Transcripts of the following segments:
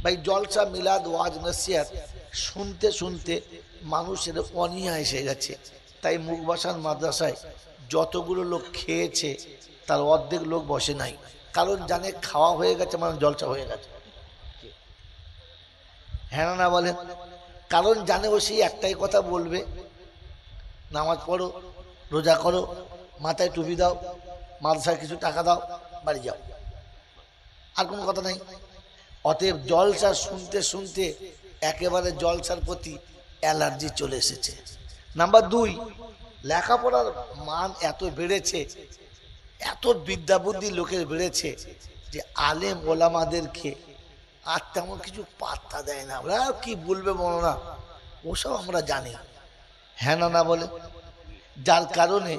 ভাই জলসা মিলাদ ওয়াজ নসিহত শুনতে শুনতে মানুষের অনীহা এসে গেছে। তাই মুখবাসান মাদ্রাসায় যতগুলো লোক খেয়েছে তার অর্ধেক লোক বসে নাই, কারণ জানে খাওয়া হয়ে গেছে মানে জলসা হয়ে গেছে। হ্যাঁ না বলেন? কারণ জানে ও সেই একটাই কথা বলবে, নামাজ পড়ো, রোজা করো, মাথায় টুপি দাও, মাদ্রাসায় কিছু টাকা দাও, বাড়ি যাও, আর কোনো কথা নাই। অতএব জলসা শুনতে শুনতে একেবারে জলসার প্রতি অ্যালার্জি চলে এসেছে। নাম্বার 2, লেখাপড়ার মান এত বেড়েছে, এত বিদ্যা বুদ্ধি লোকের বেড়েছে যে আলেম ওলামাদেরকে আর তেমন কিছু পাত্তা দেয় না। ওরা কি বলবে বলো না, ওসব আমরা জানি। হ্যাঁ না বলে? যার কারণে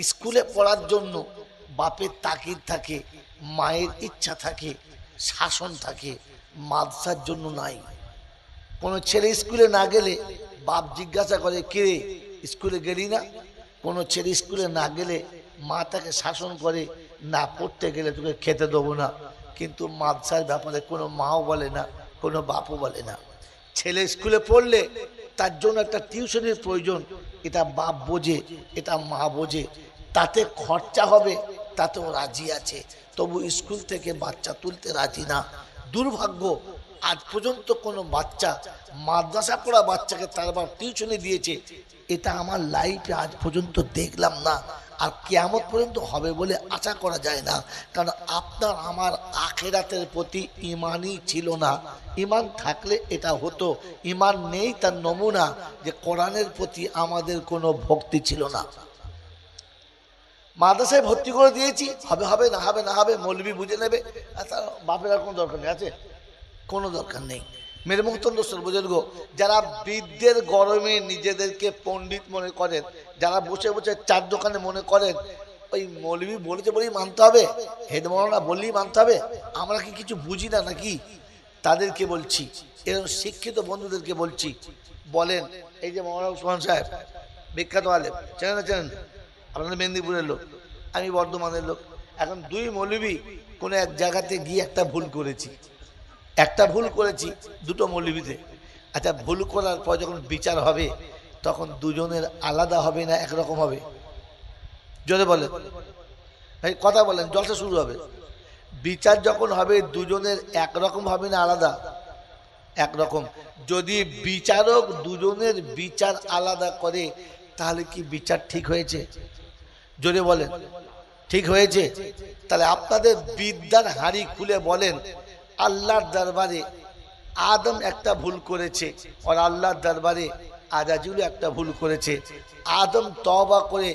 স্কুলে পড়ার জন্য বাপের তাকিদ থাকে, মায়ের ইচ্ছা থাকে, শাসন থাকে, মাদ্রাসার জন্য নাই। কোনো ছেলে স্কুলে না গেলে বাপ জিজ্ঞাসা করে, কে স্কুলে গেলি না? কোনো ছেলে স্কুলে না গেলে মা তাকে শাসন করে, না পড়তে গেলে তোকে খেতে দেবো না। কিন্তু মাদ্রাসার ব্যাপারে কোনো মাও বলে না, কোনো বাপও বলে না। ছেলে স্কুলে পড়লে তার জন্য একটা টিউশনের প্রয়োজন, এটা বাপ বোঝে, এটা মা বোঝে, তাতে খরচা হবে, তাতেও রাজি আছে, তবু স্কুল থেকে বাচ্চা তুলতে রাজি না। দুর্ভাগ্য, আজ পর্যন্ত কোনো বাচ্চা মাদ্রাসা পড়া বাচ্চাকে তার বাপ টিউশনে দিয়েছে, এটা আমার লাইফে আজ পর্যন্ত দেখলাম না, আর কিয়ামত পর্যন্ত হবে বলে আশা করা যায় না। কারণ আপনার আমার আখিরাতের প্রতি ঈমানই ছিল না। ঈমান থাকলে এটা হতো, ঈমান নেই তার নমুনা যে কোরআনের প্রতি আমাদের কোনো ভক্তি ছিল না। মাদ্রাসায় ভর্তি করে দিয়েছি, হবে হবে, না হবে না হবে, মৌলবি বুঝে নেবে, তার বাপের আর কোনো দরকার নেই, আছে কোনো দরকার নেই। মেরে মুহতম দোস্তর বুজুর্গ, যারা বৃদ্ধের গরমে নিজেদেরকে পণ্ডিত মনে করেন, যারা বসে বসে চার দোকানে মনে করেন ওই মৌলবি বলেছে বলেই মানতে হবে, হেড মৌলানা বললেই মানতে হবে, আমরা কি কিছু বুঝি না নাকি? তাদেরকে বলছি, এরকম শিক্ষিত বন্ধুদেরকে বলছি, বলেন এই যে মৌলানা উসমান সাহেব বিখ্যাত আলেম, চেনেন না চেনেন? আপনাদের মেদিনীপুরের লোক, আমি বর্ধমানের লোক। এখন 2 মৌলবি কোনো এক জায়গাতে গিয়ে একটা ভুল করেছি, দুটো মৌলবিতে। আচ্ছা, ভুল করার পর যখন বিচার হবে তখন দুজনের আলাদা হবে না একরকম হবে? জোরে বলেন ভাই, কথা বলেন, জলসা শুরু হবে। বিচার যখন হবে দুজনের একরকম হবে না আলাদা? একরকম। যদি বিচারক দুজনের বিচার আলাদা করে তাহলে কি বিচার ঠিক হয়েছে? জোরে বলেন, ঠিক হয়েছে? তাহলে আপনাদের বিদ্যার হাঁড়ি খুলে বলেন, আল্লাহর দরবারে আদম একটা ভুল করেছে, আর আল্লাহর দরবারে আজাজুল একটা ভুল করেছে। আদম তওবা করে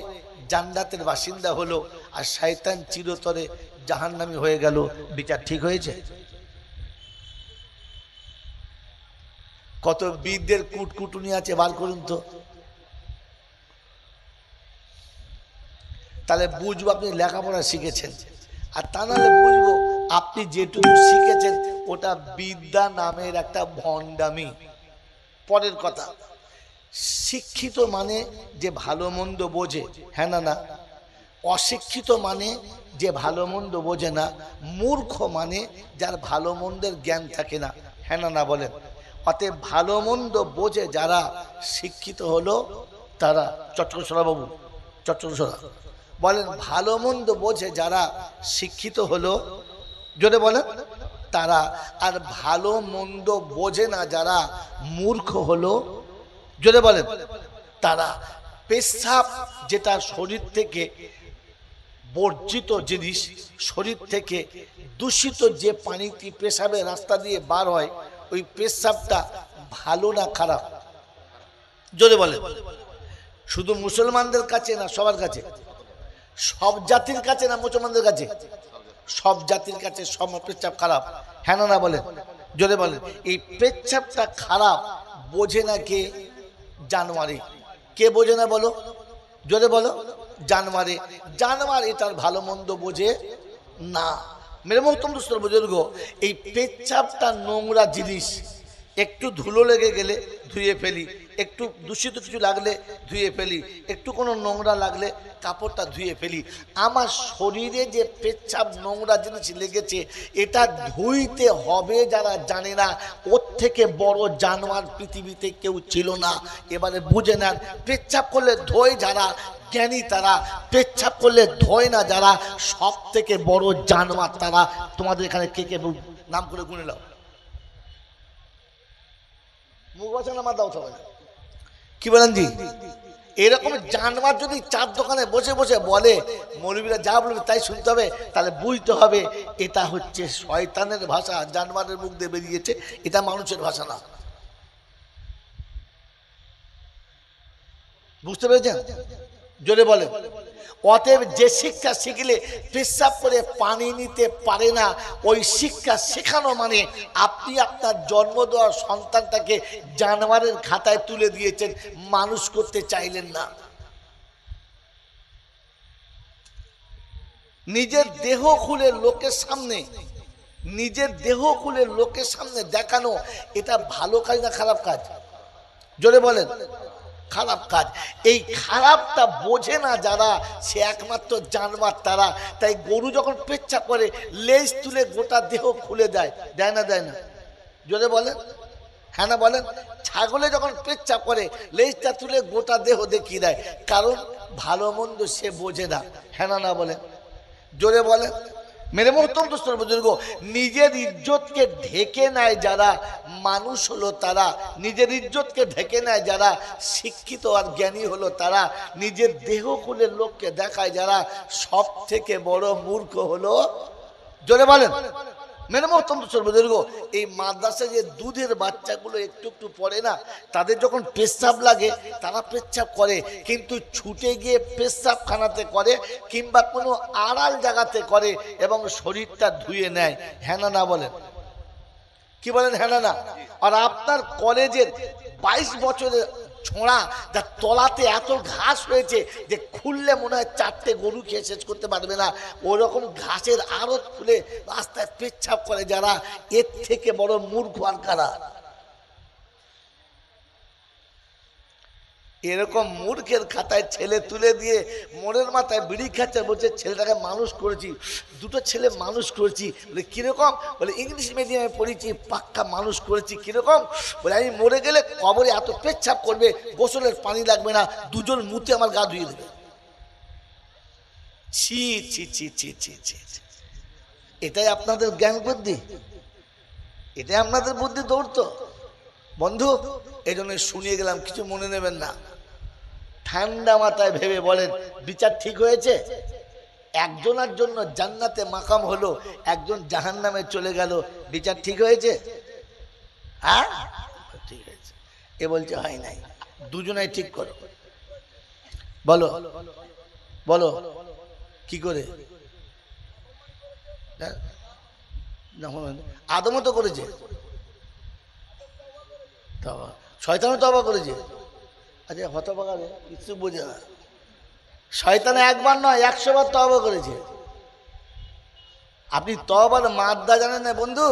জান্নাতের বাসিন্দা হলো, আর শয়তান চিরতরে জাহান্নামী হয়ে গেল। বিচার ঠিক হয়েছে? কত বিদ্যের কুটকুটুনি আছে, বার করুন তো। তাহলে বুঝবো আপনি লেখাপড়া শিখেছেন, আর তা নাহলে বুঝবো আপনি যেটুকু শিখেছেন ওটা বিদ্যা নামের একটা ভণ্ডামি। পরের কথা, শিক্ষিত মানে যে ভালো মন্দ বোঝে, হ্যাঁ না না? অশিক্ষিত মানে যে ভালো মন্দ বোঝে না। মূর্খ মানে যার ভালো মন্দের জ্ঞান থাকে না, হ্যাঁ না না বলেন? অতএব ভালো মন্দ বোঝে যারা শিক্ষিত হলো তারা, চট্টগ্রাম বাবু, চট্টগ্রাম বলেন, ভালো মন্দ বোঝে যারা শিক্ষিত হলো, জোরে বলেন, তারা। আর ভালো মন্দ বোঝে না যারা মূর্খ হলো, জোরে বলেন, তারা। পেশাব যেটা শরীর থেকে বর্জিত জিনিস, শরীর থেকে দূষিত যে পানিটি পেশাবের রাস্তা দিয়ে বার হয়, ওই পেশাবটা ভালো না খারাপ? জোরে বলেন। শুধু মুসলমানদের কাছে না, সবার কাছে? সব জাতির কাছে না মুসলমানদের কাছে? সব জাতির কাছে সব পেচ্ছাপ খারাপ, হ্যাঁ না বলেন? জোরে বলেন। এই পেচ্ছাপটা খারাপ বোঝে না কে? জানোয়ারে। কে বোঝে না বলো? জোরে বলো। জানোয়ারে। জানোয়ার এটার ভালো মন্দ বোঝে না। মেরে মোহতরম দোস্তর বুজুর্গ, এই পেচ্ছাপটা নোংরা জিনিস, একটু ধুলো লেগে গেলে ধুয়ে ফেলি, একটু দূষিত কিছু লাগলে ধুয়ে ফেলি, একটু কোনো নোংরা লাগলে কাপড়টা ধুয়ে ফেলি। আমার শরীরে যে পেচ্ছাপ নোংরা জিনিস লেগেছে এটা ধুইতে হবে যারা জানে না, ওর থেকে বড় জানোয়ার পৃথিবীতে কেউ ছিল না। এবারে বুঝে নেন, পেচ্ছাপ করলে ধোয় যারা জ্ঞানী তারা, পেচ্ছাপ করলে ধোয় না যারা সব থেকে বড় জানোয়ার তারা। তোমাদের এখানে কে কে নাম করে গুনে নাও। মুখ বাঁচানো আমার দাও হবে না, কি বলেন জি? এরকম জানোয়ার যদি চার দোকানে বসে বসে বলে, মৌলবীরা যা বলবে তাই শুনতে হবে, তাহলে বুঝতে হবে এটা হচ্ছে শয়তানের ভাষা, জানোয়ারের মুখ দিয়ে বেরিয়েছে, এটা মানুষের ভাষা না। বুঝতে পেরেছেন? জোরে বলে। অতএব যে শিক্ষা শিখলে পেশাব করে পানি নিতে পারে না, ওই শিক্ষা শেখানো মানে আপনি আপনার জন্ম দেওয়ার সন্তানটাকে জানোয়ারের খাতায় তুলে দিয়েছেন, মানুষ করতে চাইলেন না। নিজের দেহ খুলে লোকের সামনে, নিজের দেহ খুলে লোকের সামনে দেখানো, এটা ভালো কাজ না খারাপ কাজ? জোরে বলেন। খারাপ কাজ। এই খারাপটা বোঝে না যারা, সে একমাত্র জানোয়ার তারা। তাই গরু যখন পেচ্ছাপ করে লেজ তুলে গোটা দেহ খুলে দেয়, দেয় না দেয় না? জোরে বলেন, হ্যাঁ না বলেন। ছাগলে যখন পেচ্ছাপ করে লেজটা তুলে গোটা দেহ দেখিয়ে দেয়, কারণ ভালো মন্দ সে বোঝে না, হ্যাঁ না বলেন? জোরে বলেন। মেরে মোহতরম দোস্তর বুজুর্গ, নিজের ইজ্জতকে ঢেকে নেয় যারা, মানুষ হলো তারা। নিজের ইজ্জতকে ঢেকে নেয় যারা, শিক্ষিত আর জ্ঞানী হলো তারা। নিজের দেহ খুলে লোককে দেখায় যারা, সব থেকে বড় মূর্খ হলো। জোরে বলেন। মেরে মোহতরম দোস্তর বুজুর্গ, এই মাদ্রাসায় যে দুধের বাচ্চাগুলো একটু একটু পড়ে না, তাদের যখন পেচ্ছাপ লাগে তারা পেচ্ছাপ করে, কিন্তু ছুটে গিয়ে পেচ্ছাপখানাতে করে কিংবা কোনো আড়াল জায়গাতে করে এবং শরীরটা ধুয়ে নেয়, হ্যাঁ না বলেন? কি বলেন, হ্যাঁ না? আর আপনার কলেজের 22 বছরের ছোঁড়া, যার তলাতে এত ঘাস হয়েছে যে খুললে মনে হয় 4টে গরু খেয়ে শেষ করতে পারবে না, ওরকম ঘাসের আড়ত খুলে রাস্তায় পেচ্ছাপ করে যারা, এর থেকে বড় মূর্খ আর কারা? এরকম মূর্খের খাতায় ছেলে তুলে দিয়ে মনের মাথায় বিড়ি খাচ্ছে, বলছে ছেলেটাকে মানুষ করেছি, দুটো ছেলে মানুষ করেছি। বলে কিরকম? বলে ইংলিশ মিডিয়ামে পড়েছি, পাক্কা মানুষ করেছি। কিরকম? বলে আমি মরে গেলে কবরে এত পেচ্ছাপ করবে, গোসলের পানি লাগবে না, দুজন মুতে আমার গা ধুয়ে দেবে। ছি ছি ছি ছি ছি ছি, এটাই আপনাদের জ্ঞান বুদ্ধি? এটাই আপনাদের বুদ্ধি দৌড়তো বন্ধু? এই জন্য শুনিয়ে গেলাম, কিছু মনে নেবেন না। ঠান্ডা মাথায় ভেবে বলেন, বিচার ঠিক হয়েছে? একজনের জন্য জান্নাতে মাকাম হলো, একজন জাহান্নামে চলে গেল, বিচার ঠিক হয়েছে? হ্যাঁ ঠিক হয়েছে। এ বলছে হয় নাই। দুজনাই ঠিক করো, বলো বলো কি করে? আদমও তো করেছে, শয়তানও তওবা করেছে। আচ্ছা হতভাগা রে, কিছু বোঝে না। শয়তান একবার নয় 100 বার তওবা করেছে। আপনি তওবার মাদ্দা জানেন না বন্ধু?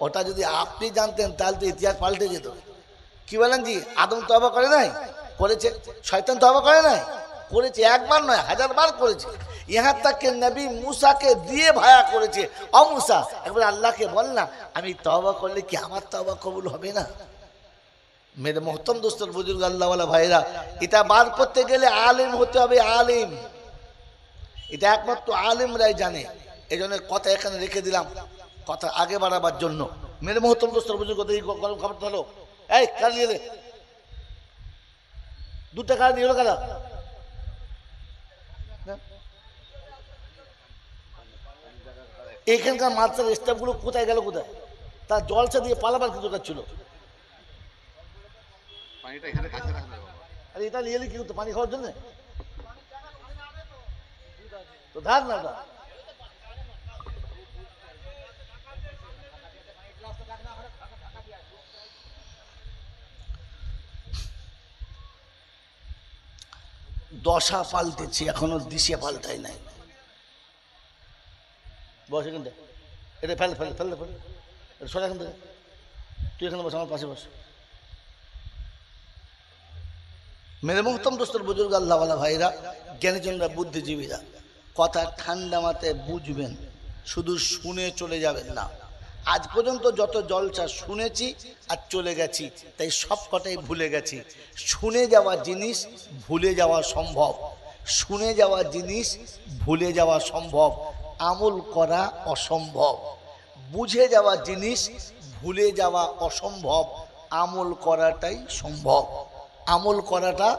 ওটা যদি আপনি জানতেন তাহলে তো ইতিহাস পাল্টে যেত। কি বলেন জি? আদম তওবা করে নাই? করেছে। শয়তান তওবা করে নাই? করেছে। একবার নয় 1000 বার করেছে। ইহার তাকে নবী মুসাকে দিয়ে ভায়া করেছে, ও মুসা একবার আল্লাহকে বল না, আমি তওবা করলে কি আমার তওবা কবুল হবে না? মেরে মোহতরম দোস্তর বুজুর্গ আল্লাহওয়ালা ভাইরা, এটা বার করতে গেলে আলিম হতে হবে, আলিম। এটা একমাত্র আলিমরাই জানে। এই জন্য কথা এখানে রেখে দিলাম, কথা আগে বাড়াবার জন্য। মেরে মোহতরম দোস্তর বুজুর্গ, এই গরম খাবারটা হলো, এই কার নিয়ে 2 টাকা নিয়ে হলো কারা? এখানকার মাদ্রাসার স্টাফগুলো কোথায় গেল? কোথায়? তার জলসা দিয়ে পালাবার কি দরকার ছিল? আরে এটা নিয়ে এলি কি করতো? পানি খাওয়ার জন্য তো ধার না। দশা পাল্টেছি, এখনো দিশে পাল্টাই নাই। বস এখান থেকে, এটা ফেলে ফেলে ফেলে ফেলে সোজা এখান থেকে তুই এখানে বস, আমার পাশে বস। মেরে মোহতম দোস্তর বুজুর্গ আল্লাহওয়ালা ভাইরা, জ্ঞানীজনরা, বুদ্ধিজীবীরা, কথা ঠান্ডা মাথায় বুঝবেন, শুধু শুনে চলে যাবেন না। আজ পর্যন্ত যত জলসা শুনেছি আর চলে গেছি, তাই সব কটাই ভুলে গেছি। শুনে যাওয়া জিনিস ভুলে যাওয়া সম্ভব, শুনে যাওয়া জিনিস ভুলে যাওয়া সম্ভব, আমল করা অসম্ভব। বুঝে যাওয়া জিনিস ভুলে যাওয়া অসম্ভব, আমল করাটাই সম্ভব, আমল করাটা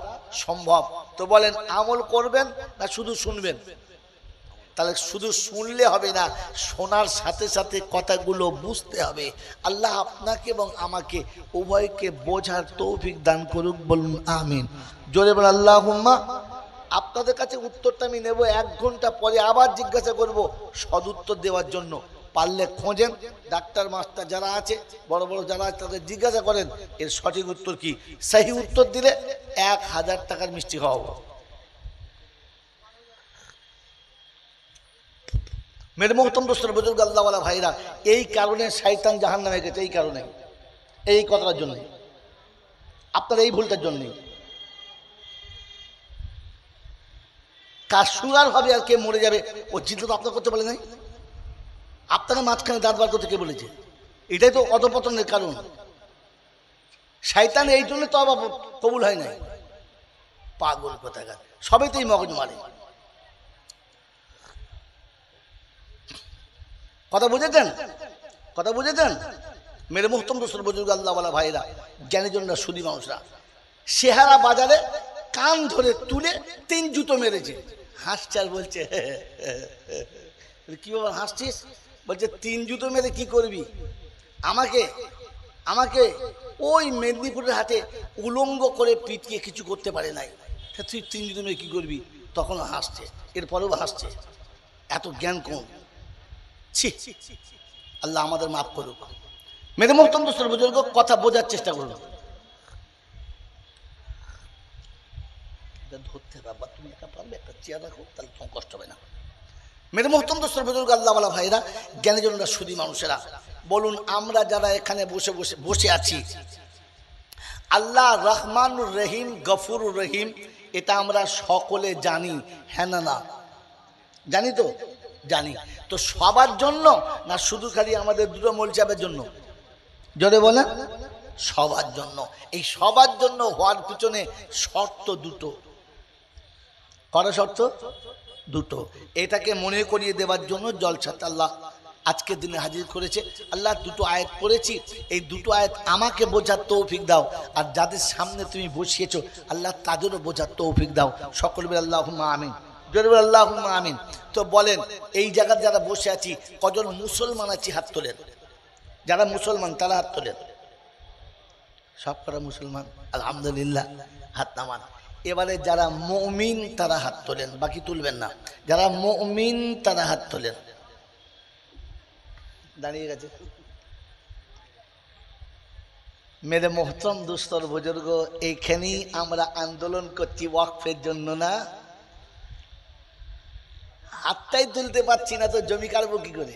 সম্ভব। তো বলেন আমল করবেন না শুধু শুনবেন? তাহলে শুধু শুনলে হবে না, শোনার সাথে সাথে কথাগুলো বুঝতে হবে। আল্লাহ আপনাকে এবং আমাকে উভয়কে বোঝার তৌফিক দান করুক, বলুন আমিন। জোরে বলেন আল্লাহুম্মা। আপনাদের কাছে উত্তরটা আমি নেব 1 ঘন্টা পরে, আবার জিজ্ঞাসা করব সদুত্তর দেওয়ার জন্য। পারলে খোঁজেন, ডাক্তার মাস্টার যারা আছে, বড় বড় যারা আছে, তাদের জিজ্ঞাসা করেন এর সঠিক উত্তর কি। সহি উত্তর দিলে 1000 টাকার মিষ্টি খাওয়াবো। মেরে মোহতম দোস্তর বুজুর্গ আল্লাহওয়ালা ভাইরা, এই কারণে শয়তান জাহান্নামে গেছে, এই কারণে, এই কথাটার জন্য, আপনার এই ভুলটার জন্য। কার সুগার হবে আর কে মরে যাবে ও চিন্তা তো আপনার করতে বলে নাই। আপনারা মাঝখানে দাঁত বার করতে কে বলেছে? এটাই তো অধপতনের কারণ। শয়তান এই জন্য তো আবার কবুল হয় নাই। পাগল কোথাকার, সবেতেই মগজ মারে। কথা বুঝেছেন? কথা বুঝেছেন? মেরে মুহতম দোস্তর বুজুর্গ আল্লাহওয়ালা ভাইরা, জ্ঞানীজনরা, সুদী মানুষরা, সেহারা বাজারে কান ধরে তুলে 3 জুতো মেরেছে। হাসছে আর বলছে কি বাবা হাসছিস? বলছে 3 জুতো মেরে কি করবি? আমাকে আমাকে ওই মেদিনীপুরের হাটে উলঙ্গ করে পিটিয়ে কিছু করতে পারে নাই, তুই 3 জুতো মেরে কি করবি? তখন হাসছে, এরপরেও হাসছে। এত জ্ঞান কম। ছি, আল্লাহ আমাদের মাফ করুক। মেরে মোহতম দোস্তর বুজুর্গ, কথা বোঝার চেষ্টা করুন। ধরতে বাবা, তুমি একা পারবে? একটা চেয়ার রাখো, তাহলে তোমার কষ্ট হবে না। মেরে মোহতম দোস্তর বুজুর্গ আল্লাহওয়ালা ভাইরা, জ্ঞানীজনরা, সুদী মানুষেরা, বলুন আমরা যারা এখানে বসে বসে বসে আছি, আল্লাহ রহমানুর রহিম, গফুরুর রহিম, এটা আমরা সকলে জানি, হ্যাঁ না না? জানি তো? জানি। তো সবার জন্য না শুধু খালি আমাদের দুটো মৌলচাপের জন্য? জোরে বলেন। সবার জন্য। এই সবার জন্য হওয়ার পিছনে শর্ত দুটো। কত শর্ত? দুটো। এটাকে মনে করিয়ে দেওয়ার জন্য জলসাতে আল্লাহ আজকের দিনে হাজির করেছে। আল্লাহ দুটো আয়াত পড়েছি, এই দুটো আয়াত আমাকে বোঝার তৌফিক দাও, আর যাদের সামনে তুমি বসিয়েছো আল্লাহ তাদেরও বোঝার তৌফিক দাও। সকল বলে আল্লাহুম্মা আমিন। জোরে বলে আল্লাহুম্মা আমিন। তো বলেন এই জায়গায় যারা বসে আছি কজন মুসলমান আছি? হাত তোলেন। যারা মুসলমান তারা হাত তোলেন। সব করা মুসলমান, আলহামদুলিল্লাহ, হাত নামান। এবারে যারা মুমিন তারা হাত তোলেন, বাকি তুলবেন না। যারা মুমিন তারা হাত তোলেন। দাঁড়িয়ে গেছে। মেরে মোহতরম দুস্তর বুজুর্গ, এইখানেই আমরা আন্দোলন করছি ওয়াকফের জন্য না? হাতটাই তুলতে পারছি না তো জমি কাটবো কি করে?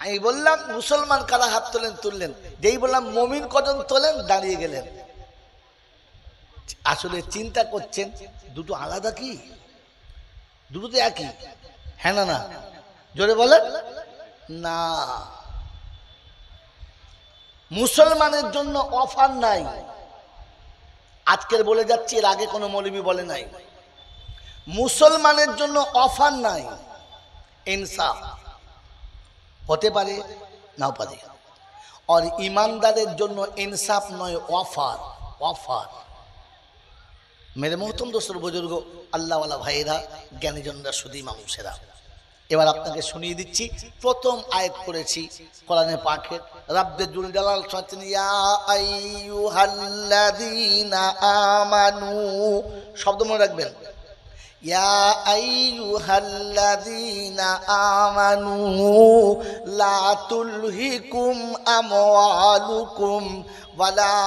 আমি বললাম মুসলমান কারা হাত তোলেন, তুললেন। যেই বললাম মুমিন কজন তোলেন, দাঁড়িয়ে গেলেন। আসলে চিন্তা করছেন দুটো আলাদা কি? দুটো তো একই, হ্যাঁ না না? জোরে বলেন না। মুসলমানের জন্য অফার নাই, আজকের বলে যাচ্ছি, এর আগে কোনো মৌলবী বলে নাই। মুসলমানের জন্য অফার নাই, ইনসাফ হতে পারে নাও পারে। আর ইমানদারের জন্য ইনসাফ নয়, অফার। অফার। মেরে মোহতম দোস্তর বুজুর্গ আল্লাহওয়ালা ভাইয়েরা, জ্ঞানীজনরা, সুদী মানুষেরা, এবার আপনাকে শুনিয়ে দিচ্ছি। প্রথম আয়াত পড়েছি কোরআনে পাকের, রাব্বে জুল জালাল সাচেন ইয়া আইয়ুহাল্লাযীনা আমানু, শব্দ মনে রাখবেন, ইয়া আইয়ুহাল্লাযীনা আমানু লা তুলহিকুম আমওয়ালুকুম ওয়ালা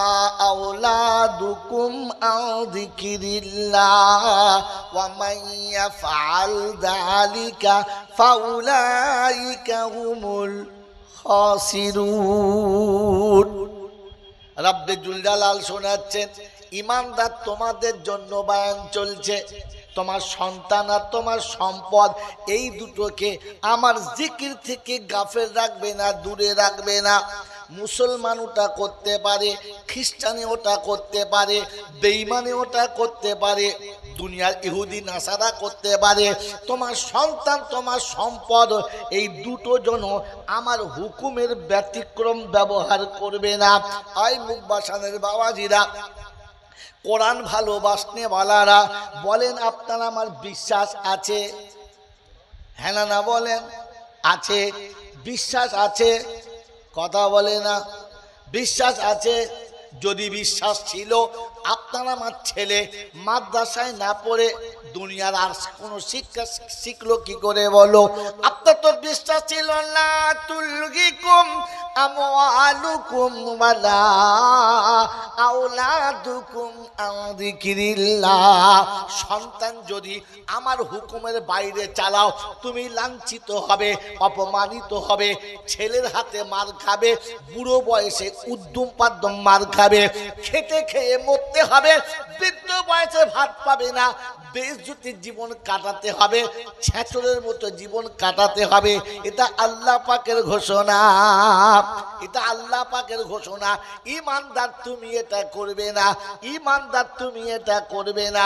আওলাদুকুম আন যিকিরিল্লাহ ওয়া মান ইয়াফআল যালিকা ফাউলাইকা হুমুল খাসিরুন। রব্বে জুল জালাল শোনাচ্ছেন, ঈমানদার তোমাদের জন্য বয়ান চলছে, তোমার সন্তান আর তোমার সম্পদ এই দুটোকে আমার জিকির থেকে গাফেল রাখবে না, দূরে রাখবে না। মুসলমান ওটা করতে পারে, খ্রিস্টানি ওটা করতে পারে, বেঈমানি ওটা করতে পারে, দুনিয়ার ইহুদি নাসারা করতে পারে। তোমার সন্তান তোমার সম্পদ এই দুটো জন আমার হুকুমের ব্যতিক্রম ব্যবহার করবে না। আই মুকবাসানের বাবাজিরা, কোরআন ভালোবাসনে ওয়ালারা বলেন, আপনার আমার বিশ্বাস আছে? হ্যাঁ না না বলেন? আছে, বিশ্বাস আছে, কথা বলে না? বিশ্বাস আছে। যদি বিশ্বাস ছিল, আপনার আমার ছেলে মাদ্রাসায় না পড়ে দুনিয়ার আর কোনো শিক্ষা শিখলো কি করে বলো? আপনার তো বিশ্বাস ছিল না। তুলগিকুম আমওয়ালুকুম ওয়ালা আওলাদুকুম আন যিকরিল্লাহ। সন্তান যদি আমার হুকুমের বাইরে চালাও, তুমি লাঞ্ছিত হবে, অপমানিত হবে, ছেলের হাতে মার খাবে, বুড়ো বয়সে উদ্যম পাদ্যম মার খাবে, খেটে খেয়ে মরতে হবে, বৃদ্ধ বয়সে ভাত পাবে না, বেইজ্জতির জীবন কাটাতে হবে, ছেঁচড়ের মতো জীবন কাটাতে হবে। এটা আল্লাহ পাকের ঘোষণা, এটা আল্লাহ পাকের ঘোষণা। ঈমানদার তুমি এটা করবে না, ঈমানদার তুমি এটা করবে না।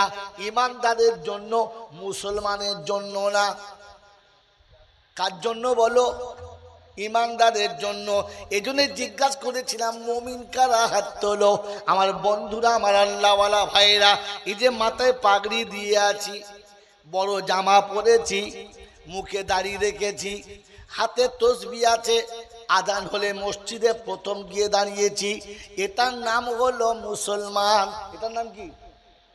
ঈমানদারের জন্য, মুসলমানের জন্য না। কার জন্য বলো? ঈমানদারের জন্য। এজন্য জিজ্ঞাসা করেছিলাম, মুমিন কারা? হাত তোলো। আমার বন্ধুরা, আমার আল্লাহওয়ালা ভাইরা, এই যে মাথায় পাগড়ি দিয়ে আছি, বড় জামা পরেছি, মুখে দাড়ি রেখেছি, হাতে তসবিহ আছে, আজান হলে মসজিদে প্রথম গিয়ে দাঁড়িয়েছি, এটার নাম হলো মুসলমান। এটার নাম কি?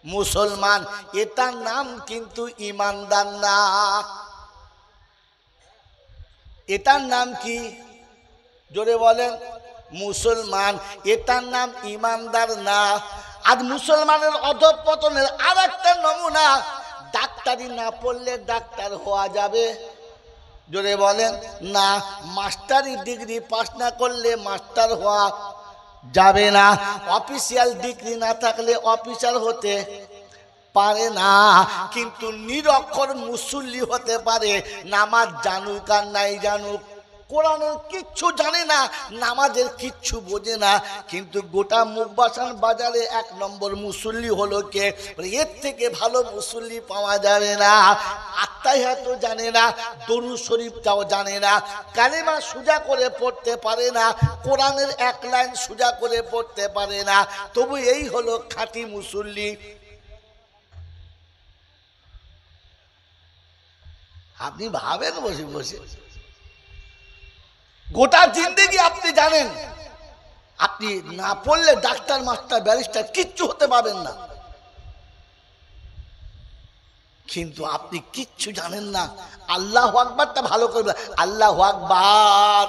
মুসলমান। এটার নাম কিন্তু ঈমানদার না। এটার নাম কি? জোরে বলেন। মুসলমান। এটার নাম ঈমানদার না। আর মুসলমানের অধঃপতনের আর একটা নমুনা, ডাক্তারি না পড়লে ডাক্তার হওয়া যাবে? জোরে বলেন না। মাস্টারি ডিগ্রি পাস না করলে মাস্টার হওয়া যাবে না। অফিসিয়াল ডিগ্রি না থাকলে অফিসার হতে পারে না। কিন্তু নিরক্ষর মুসল্লি হতে পারে, নামাজ জানুক আর নাই জানুক, কোরআনের কিচ্ছু জানে না, নামাজের কিচ্ছু বোঝে না, কিন্তু গোটা মুকবাসান বাজারে এক নম্বর মুসল্লি হলো কে? এর থেকে ভালো মুসল্লি পাওয়া যাবে না। আত্মাহিয়াতও জানে না, দরুদ শরীফটাও জানে না, কালেমা সোজা করে পড়তে পারে না, কোরআনের এক লাইন সোজা করে পড়তে পারে না, তবু এই হলো খাঁটি মুসল্লি। আপনি ভাবেন বসে বসে, গোটা জিন্দেগি আপনি জানেন আপনি না পড়লে ডাক্তার, মাস্টার, ব্যারিস্টার কিচ্ছু হতে পারবেন না, কিন্তু আপনি কিচ্ছু জানেন না। আল্লাহু আকবারটা ভালো করবে। আল্লাহু আকবার,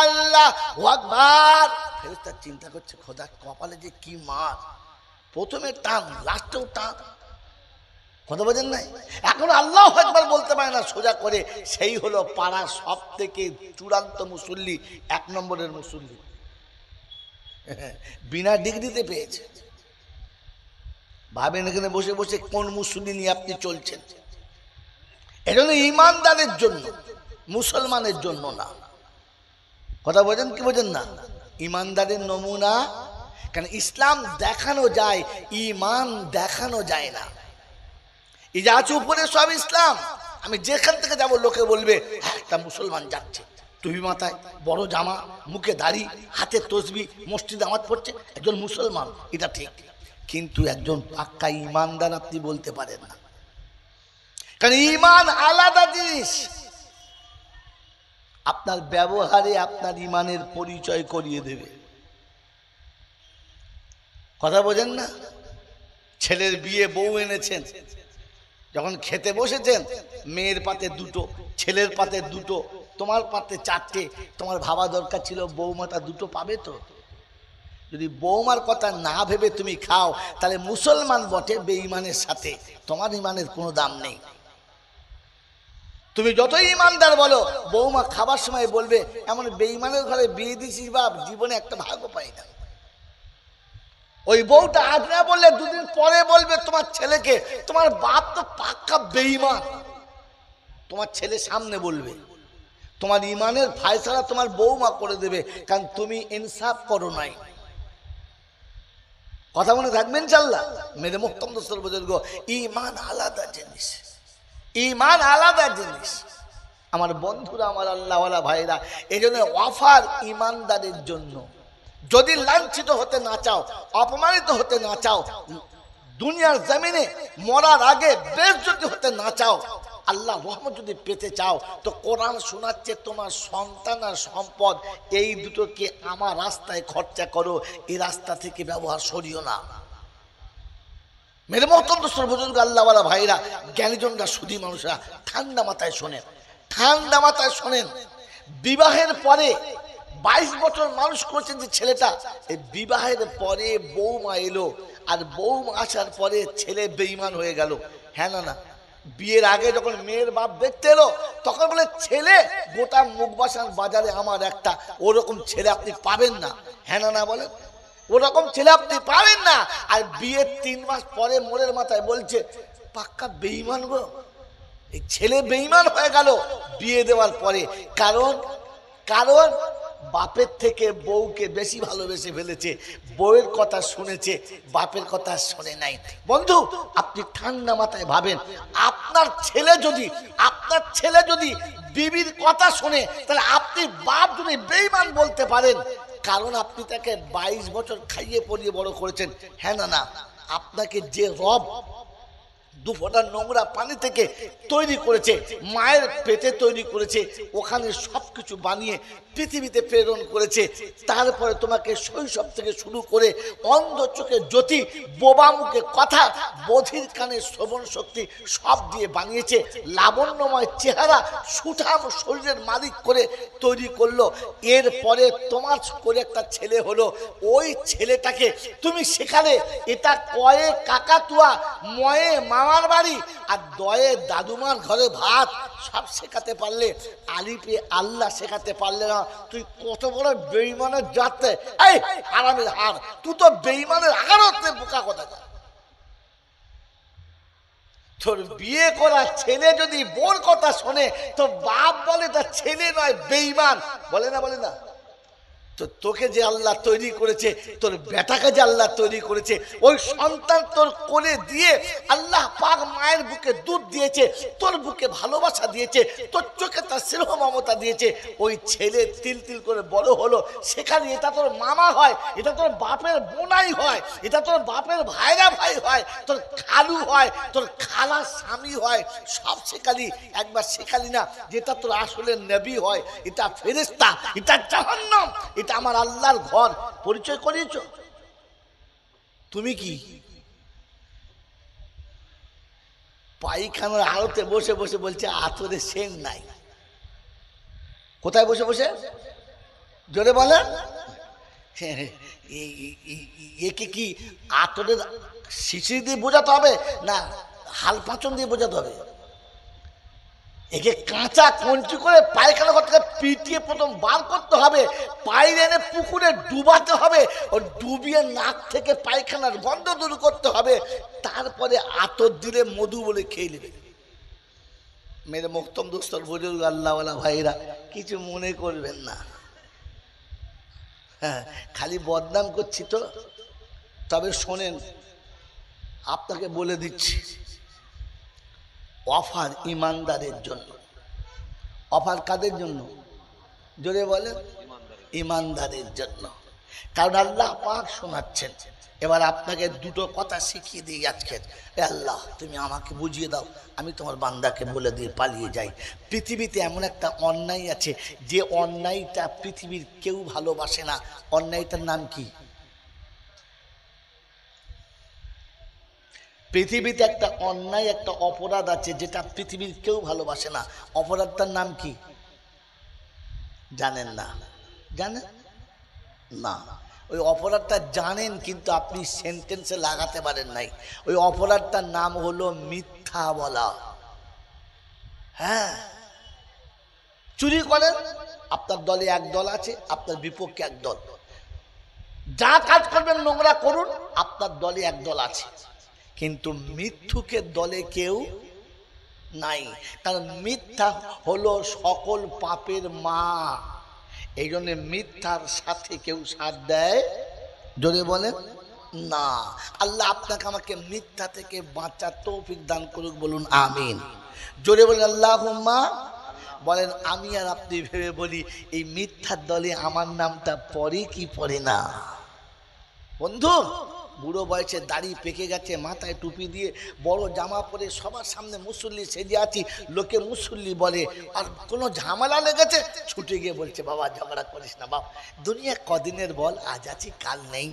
আল্লাহু আকবার। ফেরেশতা চিন্তা করছে, খোদা কপালে যে কি মার, প্রথমে টান, লাস্টেও টান, কথা বোঝেন নাই? এখন আল্লাহু আকবার বলতে পারে না সোজা করে, সেই হলো পাড়ার সব থেকে চূড়ান্ত মুসল্লি, এক নম্বরের মুসল্লি, বিনা ডিগ্রিতে পেয়েছে। ভাবেন এখানে বসে বসে কোন মুসল্লি নিয়ে আপনি চলছেন। এজন্য ঈমানদারের জন্য, মুসলমানের জন্য না। কথা বোঝেন কি বোঝেন না? ঈমানদারের নমুনা, কারণ ইসলাম দেখানো যায়, ঈমান দেখানো যায় না। এই যে আছে উপরে সব ইসলাম, আমি যেখান থেকে যাব লোকে বলবে হ্যাঁ একটা মুসলমান যাচ্ছে, টুপি মাথায়, বড় জামা, মুখে দাড়ি, হাতে তসবি, মসজিদে নামাজ পড়ছে, একজন মুসলমান, এটা ঠিক। কিন্তু একজন পাক্কা ঈমানদার আপনি বলতে পারেন না, কারণ ঈমান আলাদা জিনিস। আপনার ব্যবহারে আপনার ঈমানের পরিচয় করিয়ে দেবে। কথা বোঝেন না? ছেলের বিয়ে, বউ এনেছেন, যখন খেতে বসেছেন, মেয়ের পাতে দুটো, ছেলের পাতে দুটো, তোমার পাতে চারটে, তোমার ভাবা দরকার ছিল বৌমাটা দুটো পাবে তো। যদি বৌমার কথা না ভেবে তুমি খাও, তাহলে মুসলমান বটে বেঈমানের সাথে তোমার ঈমানের কোনো দাম নেই। তুমি যতই ইমানদার বলো, বৌমা খাবার সময় বলবে এমন বেঈমানের ঘরে বিয়ে দিছিস বাপ, জীবনে একটা ভাগও পাই না। ওই বউটা আজ না বললে দুদিন পরে বলবে তোমার ছেলেকে, তোমার বাপ তো পাক্কা বেঈমান। তোমার ছেলে সামনে বলবে, তোমার ইমানের ফায়সালা তোমার বৌমা করে দেবে, কারণ তুমি ইনসাফ করো নাই। কথা মনে থাকবেন ইনশাআল্লাহ। মেরে মুহতারাম দোস্তর বুজুর্গ, ঈমান আলাদা জিনিস, ঈমান আলাদা জিনিস। আমার বন্ধুরা, আমার আল্লাহওয়ালা ভাইরা, এই জন্য অফার ঈমানদারের জন্য। যদি লাঞ্ছিত হতে না চাও, অপমানিত হতে না চাও, দুনিয়ার জমিনে মরার আগে বেইজ্জতি হতে না চাও, আল্লাহ রহমত যদি পেতে চাও, তো কোরআন শোনাচ্ছে তোমার সন্তান আর সম্পদ এই দুটোকে আমার রাস্তায় খরচা করো, এই রাস্তা থেকে ব্যবহার সরিও না। মেরে মহতম দোস্তর বুজুর্গ, আল্লাহওয়ালা ভাইরা, জ্ঞানীজনরা, সুধী মানুষরা, ঠান্ডা মাথায় শোনেন, ঠান্ডা মাথায় শোনেন। বিবাহের পরে 22 বছর মানুষ করেছেন যে ছেলেটা, এই বিবাহের পরে বৌমা এলো, আর বৌমা আসার পরে ছেলে বেঈমান হয়ে গেল। হ্যাঁ না না? বিয়ের আগে যখন মেয়ের বাপ দেখতে এলো, তখন বলে ছেলে গোটা মুখবাসান বাজারে আমার একটা, ওরকম ছেলে আপনি পাবেন না। হ্যাঁ না না বলেন? ওরকম ছেলে আপনি পাবেন না। আর বিয়ের 3 মাস পরে মোড়ের মাথায় বলছে পাক্কা বেঈমান গো। এই ছেলে বেঈমান হয়ে গেল বিয়ে দেওয়ার পরে। কারণ কারণ বাপের থেকে বউকে বেশি ভালোবেসে ফেলেছে, বউয়ের কথা শুনেছে, বাপের কথা শুনে নাই। বন্ধু, আপনি ঠান্ডা মাথায় ভাবেন, আপনার ছেলে যদি বিবির কথা শুনে, তাহলে আপনি বাপ যদি বেঈমান বলতে পারেন, কারণ আপনি তাকে 22 বছর খাইয়ে পরিয়ে বড় করেছেন। হ্যাঁ না না? আপনাকে যে রব 2 ফোঁটা নোংরা পানি থেকে তৈরি করেছে, মায়ের পেটে তৈরি করেছে, ওখানে সবকিছু বানিয়ে পৃথিবীতে প্রেরণ করেছে, তারপরে তোমাকে শৈশব থেকে শুরু করে অন্ধ চোখে জ্যোতি, বোবা মুখে কথা, বধির কানে শ্রবণ শক্তি সব দিয়ে বানিয়েছে, লাবণ্যময় চেহারা, সুঠাম শরীরের মালিক করে তৈরি করলো। এরপরে তোমার করে একটা ছেলে হলো, ওই ছেলেটাকে তুমি সেখানে এটা কয়ে কাকাতুয়া, ময়ে মামার বাড়ি, আর দয়ে দাদুমার ঘরে ভাত সব শেখাতে পারলে, আলিপে আল্লাহ শেখাতে পারলে না, তুই কত বড় বেঈমানের জাতে। এই হারামের হার, তুই তো বেঈমানের আগারতে বোকা কথা। তোর বিয়ে করা ছেলে যদি বোর কথা শোনে, তো বাপ বলে তার ছেলে নয়, বেঈমান। বলে না? বলে না? তো তোকে যে আল্লাহ তৈরি করেছে, তোর বেটাকে যে আল্লাহ তৈরি করেছে, ওই সন্তান তোর কোলে দিয়ে আল্লাহ পাক মায়ের বুকে দুধ দিয়েছে, তোর বুকে ভালোবাসা দিয়েছে, তোর চোখে তার স্নেহ মমতা দিয়েছে। ওই ছেলে তিল তিল করে বড় হলো, সেখানে এটা তোর মামা হয়, এটা তোর বাপের বোনাই হয়, এটা তোর বাপের ভাইরা ভাই হয়, তোর খালু হয়, তোর খালা স্বামী হয়, সব শেখালি। একবার শেখালি না যেটা তোর আসলে নবী হয়, এটা ফেরেশতা, এটা জাহান্নাম, এটা আমার আল্লাহর ঘর। পরিচয় করিয়েছ তুমি কি? পায়খানার আড়তে বসে বসে বলছে আতরে সেন নাই। কোথায় বসে বসে? জোরে বলেন। একে কি আতরের শিশির দিয়ে বোঝাতে হবে না হাল পাচন দিয়ে বোঝাতে হবে? একে কাঁচা কঞ্চি করে পায়খানা করতে পিটিয়ে প্রথম বার করতে হবে, পায়ের এনে পুকুরে ডুবাতে হবে, ও ডুবিয়ে নাক থেকে পায়খানার গন্ধ দূর করতে হবে, তারপরে আতর দিলে মধু বলে খেয়ে নেবে। মেরে মুহতারাম দোস্তর বুজুর্গ, আল্লাহওয়ালা ভাইরা, কিছু মনে করবেন না। হ্যাঁ, খালি বদনাম করছি তো। তবে শোনেন, আপনাকে বলে দিচ্ছি, অফার ইমানদারের জন্য। অফার কাদের জন্য? জোরে বলেন। ইমানদারের জন্য। কারণ আল্লাহ পাক শোনাচ্ছেন। এবার আপনাকে দুটো কথা শিখিয়ে দিই আজকে। আল্লাহ, তুমি আমাকে বুঝিয়ে দাও, আমি তোমার বান্দাকে বলে দিয়ে পালিয়ে যাই। পৃথিবীতে এমন একটা অন্যায় আছে, যে অন্যায়টা পৃথিবীর কেউ ভালোবাসে না। অন্যায়টার নাম কি? পৃথিবীতে একটা অন্যায়, একটা অপরাধ আছে যেটা পৃথিবীর কেউ ভালোবাসে না। অপরাধটার নাম কি জানেন না? জানেন না? ওই অপরাধটা জানেন, কিন্তু আপনি সেন্টেন্সে লাগাতে পারেন নাই। ওই অপরাধটার নাম হলো মিথ্যা বলা। হ্যাঁ, চুরি করেন, আপনার দলে এক দল আছে, আপনার বিপক্ষে এক দল। যা কাজ করবেন নোংরা করুন, আপনার দলে এক দল আছে। কিন্তু মিথ্যুকের দলে কেউ নাই, কারণ মিথ্যা হলো সকল পাপের মা। এই জন্য মিথ্যার সাথে কেউ সাথ দেয়, জোরে বলেন না। আল্লাহ আপনাকে আমাকে মিথ্যা থেকে বাঁচার তৌফিক দান করুক, বলুন আমিন। জোরে বলেন আল্লাহুম্মা। বলেন আমি আর আপনি ভেবে বলি, এই মিথ্যার দলে আমার নামটা পড়ে কি পড়ে না? বন্ধু, বুড়ো বয়সে দাড়ি পেকে গেছে, মাথায় টুপি দিয়ে বড় জামা পরে সবার সামনে মুসল্লি সেজে আছি, লোকে মুসল্লি বলে, আর কোনো ঝামেলা লেগেছে ছুটে গিয়ে বলছে বাবা ঝগড়া করিস না বাপ, দুনিয়া কদিনের বল, আজ আছি কাল নেই,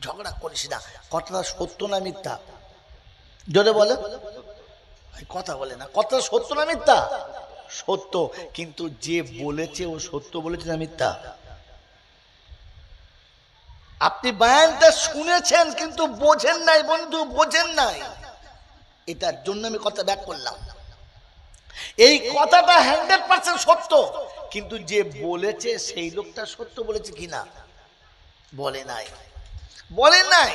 ঝগড়া করিস না। কথাটা সত্য না মিথ্যা? জোরে বলে, কথা বলে না। কথাটা সত্য না মিথ্যা? সত্য। কিন্তু যে বলেছে ও সত্য বলেছে না মিথ্যা? আপনি বয়ানটা শুনেছেন কিন্তু বোঝেন নাই বন্ধু, বোঝেন নাই। এটার জন্য আমি কথা ব্যাক করলাম। এই কথাটা 100% সত্য, কিন্তু যে বলেছে সেই লোকটা সত্য বলেছে কিনা বলে নাই, বলে নাই।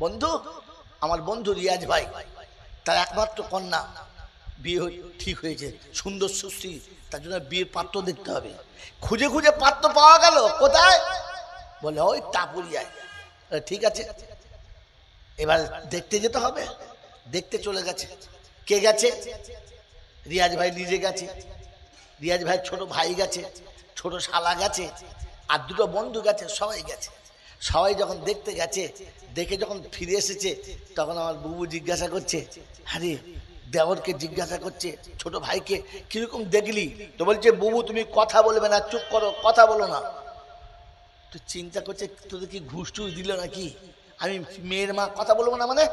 বন্ধু, আমার বন্ধু রিয়াজ ভাই, তার একমাত্র কন্যা বিয়ে ঠিক হয়েছে, সুন্দর সুশ্রী, তার জন্য বিয়ের পাত্র দেখতে হবে। খুঁজে খুঁজে পাত্র পাওয়া গেল, কোথায়? বলে ওই টাপুরিয়ায়। ঠিক আছে, এবার দেখতে যেতে হবে। দেখতে চলে গেছে। কে গেছে? রিয়াজ ভাই নিজে গেছে, রিয়াজ ভাই ছোট ভাই গেছে, ছোট শালা গেছে, আর দুটো বন্ধু গেছে, সবাই গেছে। সবাই যখন দেখতে গেছে, দেখে যখন ফিরে এসেছে, তখন আমার বুবু জিজ্ঞাসা করছে, আরে দেওরকে জিজ্ঞাসা করছে ছোট ভাইকে, কিরকম দেখলি? তো বলছে বুবু তুমি কথা বলবে না, চুপ করো, কথা বলো না। তো চিন্তা করছে তোদের কি ঘুষ টুস দিল নাকি? আমি মেয়ের মা, কথা বলবো না মানে?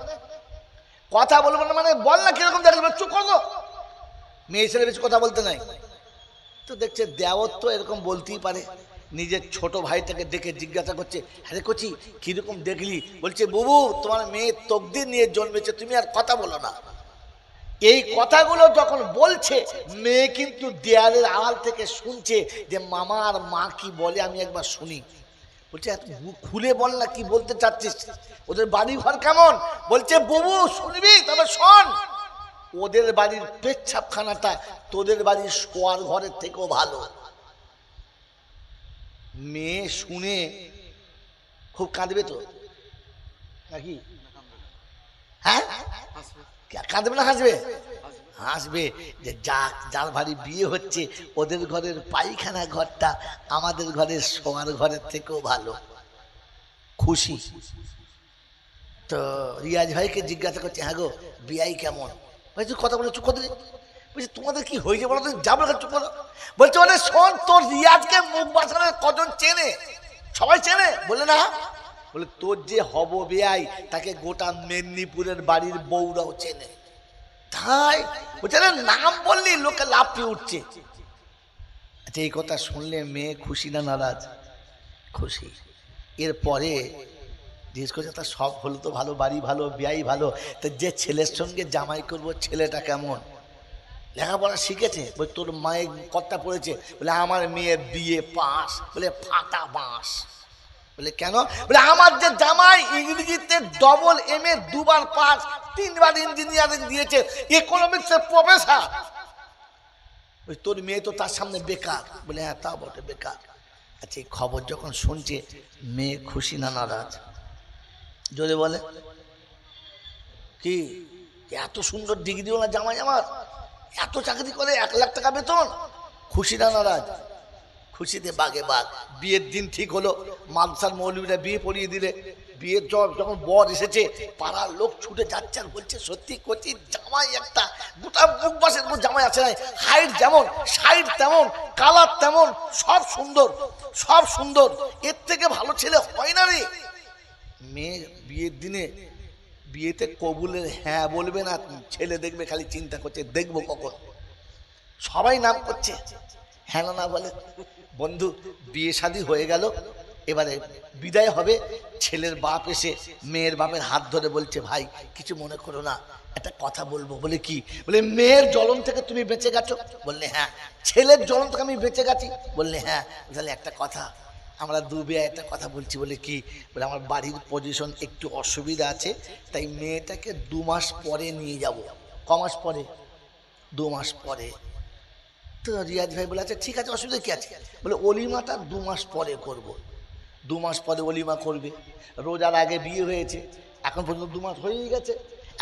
কথা বলবো না মানে বল না কিরকম দেখলি, চুপ করো। মেয়ে ছেলে বেশি কথা বলতে নাই। তো দেখছে দেওর তো এরকম বলতেই পারে। নিজের ছোট ভাইটাকে দেখে জিজ্ঞাসা করছে, হ্যাঁ কচি কিরকম দেখলি? বলছে বুবু তোমার মেয়ে তকদির নিয়ে জন্মেছে, তুমি আর কথা বলো না। এই কথাগুলো যখন বলছে, মেয়ে কিন্তু দেয়ালের আড়াল থেকে শুনছে যে মামা আর মা কি বলে, আমি একবার শুনি। বলছে খুলে বল না কি বলতে চাচ্ছিস, ওদের বাড়ি ঘর কেমন? বলছে বুবু শুনবি তবে শোন, ওদের বাড়ির পেচ্ছাপখানাটা তোদের বাড়ির শোয়ার ঘরের থেকেও ভালো। মেয়ে শুনে খুব কাঁদবে তো নাকি? হ্যাঁ, কাঁদবে না হাসবে? হাসবে যে যার বাড়ি বিয়ে হচ্ছে ওদের ঘরের পায়খানা ঘরটা আমাদের ঘরের শোয়ার ঘরের থেকেও ভালো। খুশি। তো রিয়াজ ভাইকে জিজ্ঞাসা করছে, হ্যাঁ গো বিয়াই কেমন? ভাই তুই কথা বলে চুপ করে দিলি। বলছি তোমাদের কি হয়েছে বলো, তুমি যাবো না চুপ করো। বলছে ওরে শোন, তোর রিয়াজকে মুখ বাঁচানোর কজন চেনে? সবাই চেনে? বলে না। বলে তোর যে হব বেয়াই তাকে গোটা মেদিনীপুরের বাড়ির বউরাও চেনে। তাই বলছে নাম বললি লোকে লাফিয়ে উঠছে। আচ্ছা এই কথা শুনলে মেয়ে খুশি না নারাজ? খুশি। এরপরে জিজ্ঞেস করছে তা সব হলো তো ভালো, বাড়ি ভালো, বিয়াই ভালো, তো যে ছেলের সঙ্গে জামাই করবো ছেলেটা কেমন? লেখাপড়া শিখেছে? বলে তোর মায়ের কথা পড়েছে? বলে আমার মেয়ে বিয়ে পাস। বলে ফাটা বাঁশ। বলে কেন? বলে আমার যে জামাই ইংরেজিতে ডবল MA 2 বার পাস, 3 বার ইঞ্জিনিয়ারিং দিয়েছে, ইকোনমিক্সের প্রফেসর। তোর মেয়ে তো তার সামনে বেকার। বলে হ্যাঁ তা বটে বেকার। আচ্ছা এই খবর যখন শুনছে, মেয়ে খুশি না নারাজ? জোরে বলে। কি এত সুন্দর ডিগ্রিও না জামাই আমার, এত চাকরি করে 1 লাখ টাকা বেতন, খুশি না নারাজ? খুশিতে বাগে বাগ। বিয়ের দিন ঠিক হলো, মাদ্রাসার মৌলবীরা বিয়ে পড়িয়ে দিলে। বিয়ের যখন বর এসেছে, পাড়ার লোক ছুটে যাচ্ছে আর বলছে সত্যি করছি জামাই একটা গোটা বুক বাসের জামাই আছে না, হাইট যেমন সাইড তেমন, কালার তেমন, সব সুন্দর, সব সুন্দর, এর থেকে ভালো ছেলে হয় না রে। মেয়ে বিয়ের দিনে বিয়েতে কবুলের হ্যাঁ বলবে না, ছেলে দেখবে খালি চিন্তা করছে দেখবো কখন। সবাই নাম করছে, হ্যাঁ না বলে। বন্ধু বিয়ে শাদী হয়ে গেল, এবারে বিদায় হবে, ছেলের বাপ এসে মেয়ের বাপের হাত ধরে বলছে, ভাই কিছু মনে করো না, একটা কথা বলবো। বলে কি? বলে মেয়ের জ্বলন থেকে তুমি বেঁচে গেছো? বললে হ্যাঁ। ছেলের জ্বলন থেকে আমি বেঁচে গেছি? বললে হ্যাঁ। তাহলে একটা কথা, আমরা দুবে একটা কথা বলছি। বলে কি? বলে আমার বাড়ির পজিশন একটু অসুবিধা আছে, তাই মেয়েটাকে 2 মাস পরে নিয়ে যাব। ক মাস পরে? 2 মাস পরে। তো রিয়াজ ভাই বলে আচ্ছা ঠিক আছে, অসুবিধা কি আছে? বলে অলিমাটা 2 মাস পরে করব। 2 মাস পরে অলিমা করবে। রোজার আগে বিয়ে হয়েছে, এখন পর্যন্ত 2 মাস হয়েই গেছে।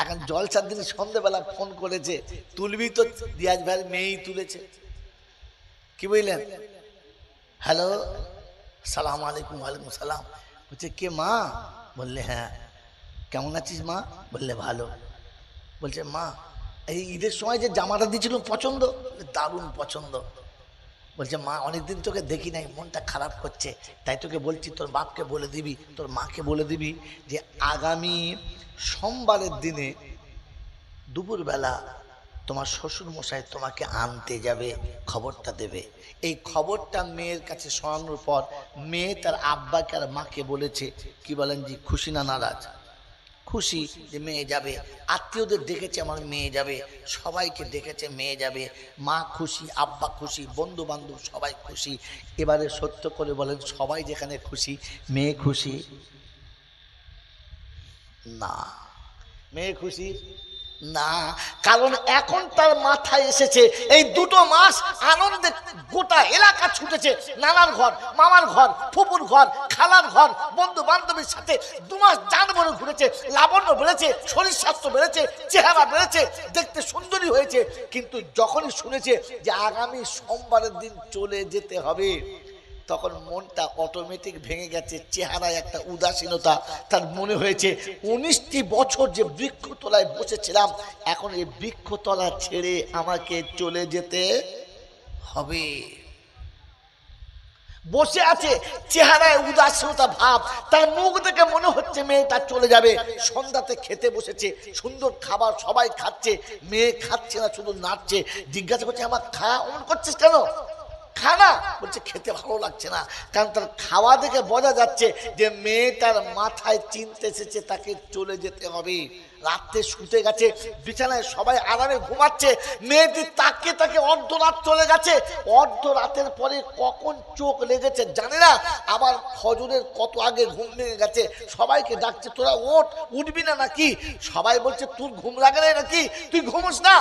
এখন জলসার দিন সন্ধ্যেবেলা ফোন করেছে, তুলবি তো? রিয়াজ ভাইয়ের মেয়েই তুলেছে। কি বললেন? হ্যালো, সালাম আলাইকুম। ওয়ালাইকুম সালাম। বলছে কে মা? বললে হ্যাঁ। কেমন আছিস মা? বললে ভালো। বলছে মা, এই ঈদের সময় যে জামাটা দিয়েছিল পছন্দ? দারুণ পছন্দ। বলছে মা, অনেকদিন তোকে দেখি নাই, মনটা খারাপ করছে, তাই তোকে বলছি তোর বাপকে বলে দিবি, তোর মাকে বলে দিবি যে আগামী সোমবারের দিনে দুপুরবেলা তোমার শ্বশুর মশাই তোমাকে আনতে যাবে, খবরটা দেবে। এই খবরটা মেয়ের কাছে শোনানোর পর মেয়ে তার আব্বাকে আর মাকে বলেছে। কি বলেন জি? খুশি না নারাজ? খুশি যে মেয়ে যাবে। আত্মীয়দের ডেকেছে আমার মেয়ে যাবে, সবাইকে ডেকেছে মেয়ে যাবে। মা খুশি, আব্বা খুশি, বন্ধু বান্ধব সবাই খুশি। এবারে সত্য করে বলেন, সবাই যেখানে খুশি, মেয়ে খুশি না? মেয়ে খুশি না। কারণ এখন তার মাথায় এসেছে এই 2 মাস আনন্দে গোটা এলাকা ছুটেছে, নানার ঘর, মামার ঘর, ফুপুর ঘর, খালার ঘর, বন্ধু বান্ধবীর সাথে 2 মাস জানবরে ঘুরেছে, লাবণ্য বেড়েছে, শরীর স্বাস্থ্য বেড়েছে, চেহারা বেড়েছে, দেখতে সুন্দরী হয়েছে। কিন্তু যখনই শুনেছে যে আগামী সোমবারের দিন চলে যেতে হবে, তখন মনটা অটোমেটিক ভেঙে গেছে। চেহারায় একটা উদাসীনতা। তার মনে হয়েছে 19টি বছর যে বৃক্ষতলায় বসেছিলাম, এখন এই বৃক্ষতলা ছেড়ে আমাকে চলে যেতে হবে। বসে আছে, চেহারায় উদাসীনতা ভাব। তার মুখ দেখে মনে হচ্ছে মেয়েটা চলে যাবে। সন্ধ্যাতে খেতে বসেছে, সুন্দর খাবার সবাই খাচ্ছে, মেয়ে খাচ্ছে না, শুধু নাচছে। জিজ্ঞাসা করছে আমার খা, অমন করছিস কেন? খানা? বলছে খেতে ভালো লাগছে না। কারণ তার খাওয়া দেখে বোঝা যাচ্ছে যে মেয়েটার মাথায় চিনতে এসেছে তাকে চলে যেতে হবে। রাত্রে শুতে গেছে, বিছানায় সবাই আরামে ঘুমাচ্ছে, মেয়েটি তাকে তাকে অর্ধরাত চলে গেছে। অর্ধরাতের পরে কখন চোখ লেগেছে জানে না। আবার ফজরের কত আগে ঘুম ভেঙে গেছে। সবাইকে ডাকছে, তোরা ওঠ, উঠবি না নাকি? সবাই বলছে তোর ঘুম লাগে না নাকি, তুই ঘুমোস না?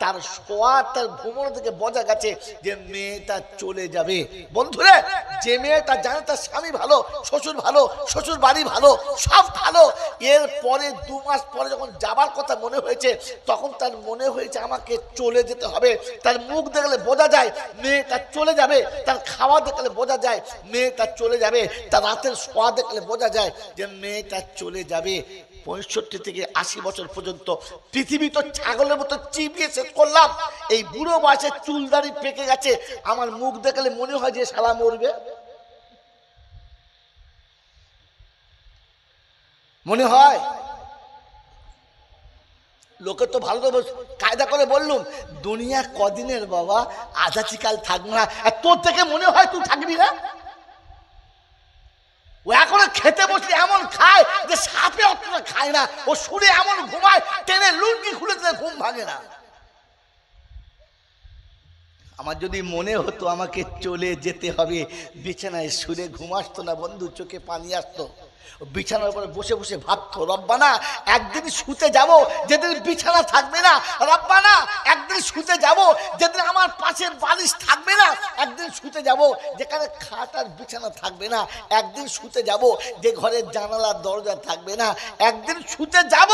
তার শোয়া, তার ঘুমোনো থেকে বোঝা গেছে যে মেয়েটা চলে যাবে। বন্ধুরা, যে মেয়েটা জানে তার স্বামী ভালো, শ্বশুর ভালো, শ্বশুর বাড়ি ভালো, সব ভালো, এর পরে 2 মাস পরে যখন যাবার কথা মনে হয়েছে, তখন তার মনে হয়েছে আমাকে চলে যেতে হবে। তার মুখ দেখলে বোঝা যায় মেয়েটা চলে যাবে, তার খাওয়া দেখলে বোঝা যায় মেয়েটা চলে যাবে, তার রাতের শোয়া দেখলে বোঝা যায় যে মেয়েটা চলে যাবে। 65 থেকে 80 বছর পর্যন্ত পৃথিবী তো ছাগলের মতো চিবিয়ে শেষ করলাম। এই বুড়ো বয়সে চুলদাড়ি পেকে গেছে, আমার মুখ দেখলে মনে হয় যে শালা মরবে। মনে হয় লোকে তো ভালো তো কায়দা করে বললুম, দুনিয়া কদিনের বাবা, আজাচিকাল থাকবো না। আর তোর থেকে মনে হয় তুই থাকবি না? ও এখনো খেতে বসলে এমন খায় যে সাপে অতটা খায় না। ও শুনে এমন ঘুমায়, টেনে লুঙ্গি খুলে দিলে ঘুম ভাঙে না। আমার যদি মনে হতো আমাকে চলে যেতে হবে, বিছানায় শুলে ঘুম আসতো না বন্ধু, চোখে পানি আসতো। বিছানার উপরে বসে বসে ভাবতো, রব্বানা একদিন শুতে যাব যেদিন বিছানা থাকবে না, রব্বানা একদিন শুতে যাব যেদিন আমার পাশের বালিশ থাকবে না, একদিন শুতে যাব যেখানে খাট আর বিছানা থাকবে না, একদিন শুতে যাব যে ঘরের জানালার দরজা থাকবে না, একদিন শুতে যাব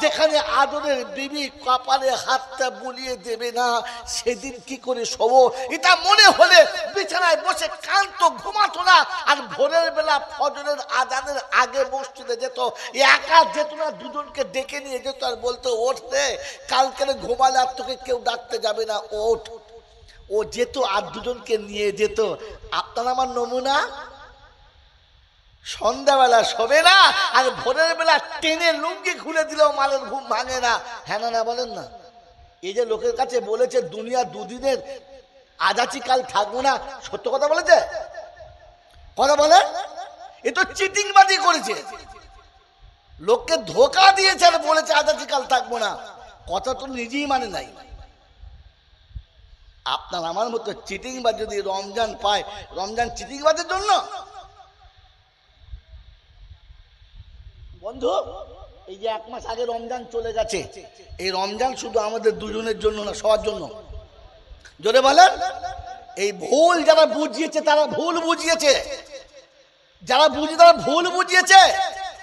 যেখানে আদরের বিবি কপালে হাতটা বুলিয়ে দেবে না। সেদিন কি করে শোবো? এটা মনে হলে বিছানায় বসে কান্ত ঘুমাতো না। আর ভোরের বেলা ফজরের আজানের আগে মসজিদে যেত, একা যেত না, দুজনকে ডেকে নিয়ে যেত আর বলতো ওঠ রে, কালকে ঘুমালে আর তোকে কেউ ডাকতে যাবে না, ওঠ। ও যেত আর দুজনকে নিয়ে যেত। আপনার আমার নমুনা। সন্ধ্যাবেলা শোবে না, আর ভোরের বেলা টেনে লুঙ্গি খুলে দিলেও মালের ঘুম ভাঙে না। হ্যাঁ না বলেন না? এই যে লোকের কাছে বলেছে দুনিয়া দুদিনের, আজাচিকাল থাকবো না, সত্য কথা বলেছে? কথা বলে এ তো চিটিংবাজি করেছে, লোককে ধোকা দিয়েছে আর বলেছে আজ আছি কাল থাকবো না, কথা তো নিজেই মানে নাই। আপনার আমার মতো চিটিংবাজ যদি রমজান পায়, রমজান চিটিংবাজের জন্য? বন্ধু, এই যে 1 মাস আগে রমজান চলে গেছে, এই রমজান শুধু আমাদের দুজনের জন্য না, সবার জন্য। জোরে বলেন। এই ভুল যারা বুঝিয়েছে তারা ভুল বুঝিয়েছে, যারা তারা ভুল বুঝিয়েছে।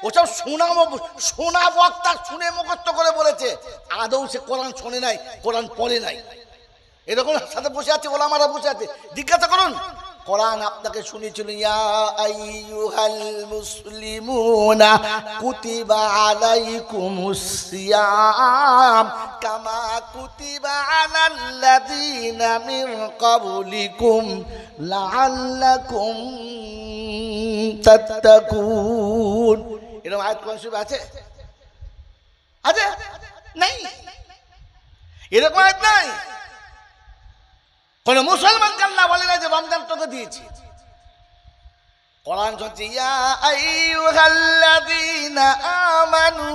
ওসব শোনা বক্তা শুনে মুখস্থ করে বলেছে, আদৌ সে কোরআন শোনে নাই, কোরআন পড়ে নাই। এরকম সাথে বসে আছে, ওলামারা বসে আছে, জিজ্ঞাসা করুন। কোরআন আপনাকে শুনিয়েছিল, ইয়া আইয়ুহাল মুসলিমুনা কুতিবা আলাইকুমুস সিয়াম কামা কুতিবা আলাল্লাযীনা মিন ক্বাবলিকুম লাআল্লাকুম তাত্তাকুন। এরকম আয়াত কোরআন শরীফে আছে? আছে? নাই। এরকম আয়াত নাই। কোন মুসলমানকে আল্লাহ বলে না যে রমজান তোকে দিয়েছি। কোরআন হচ্ছে ইয়া আইয়ুহাল্লাযীনা আমানু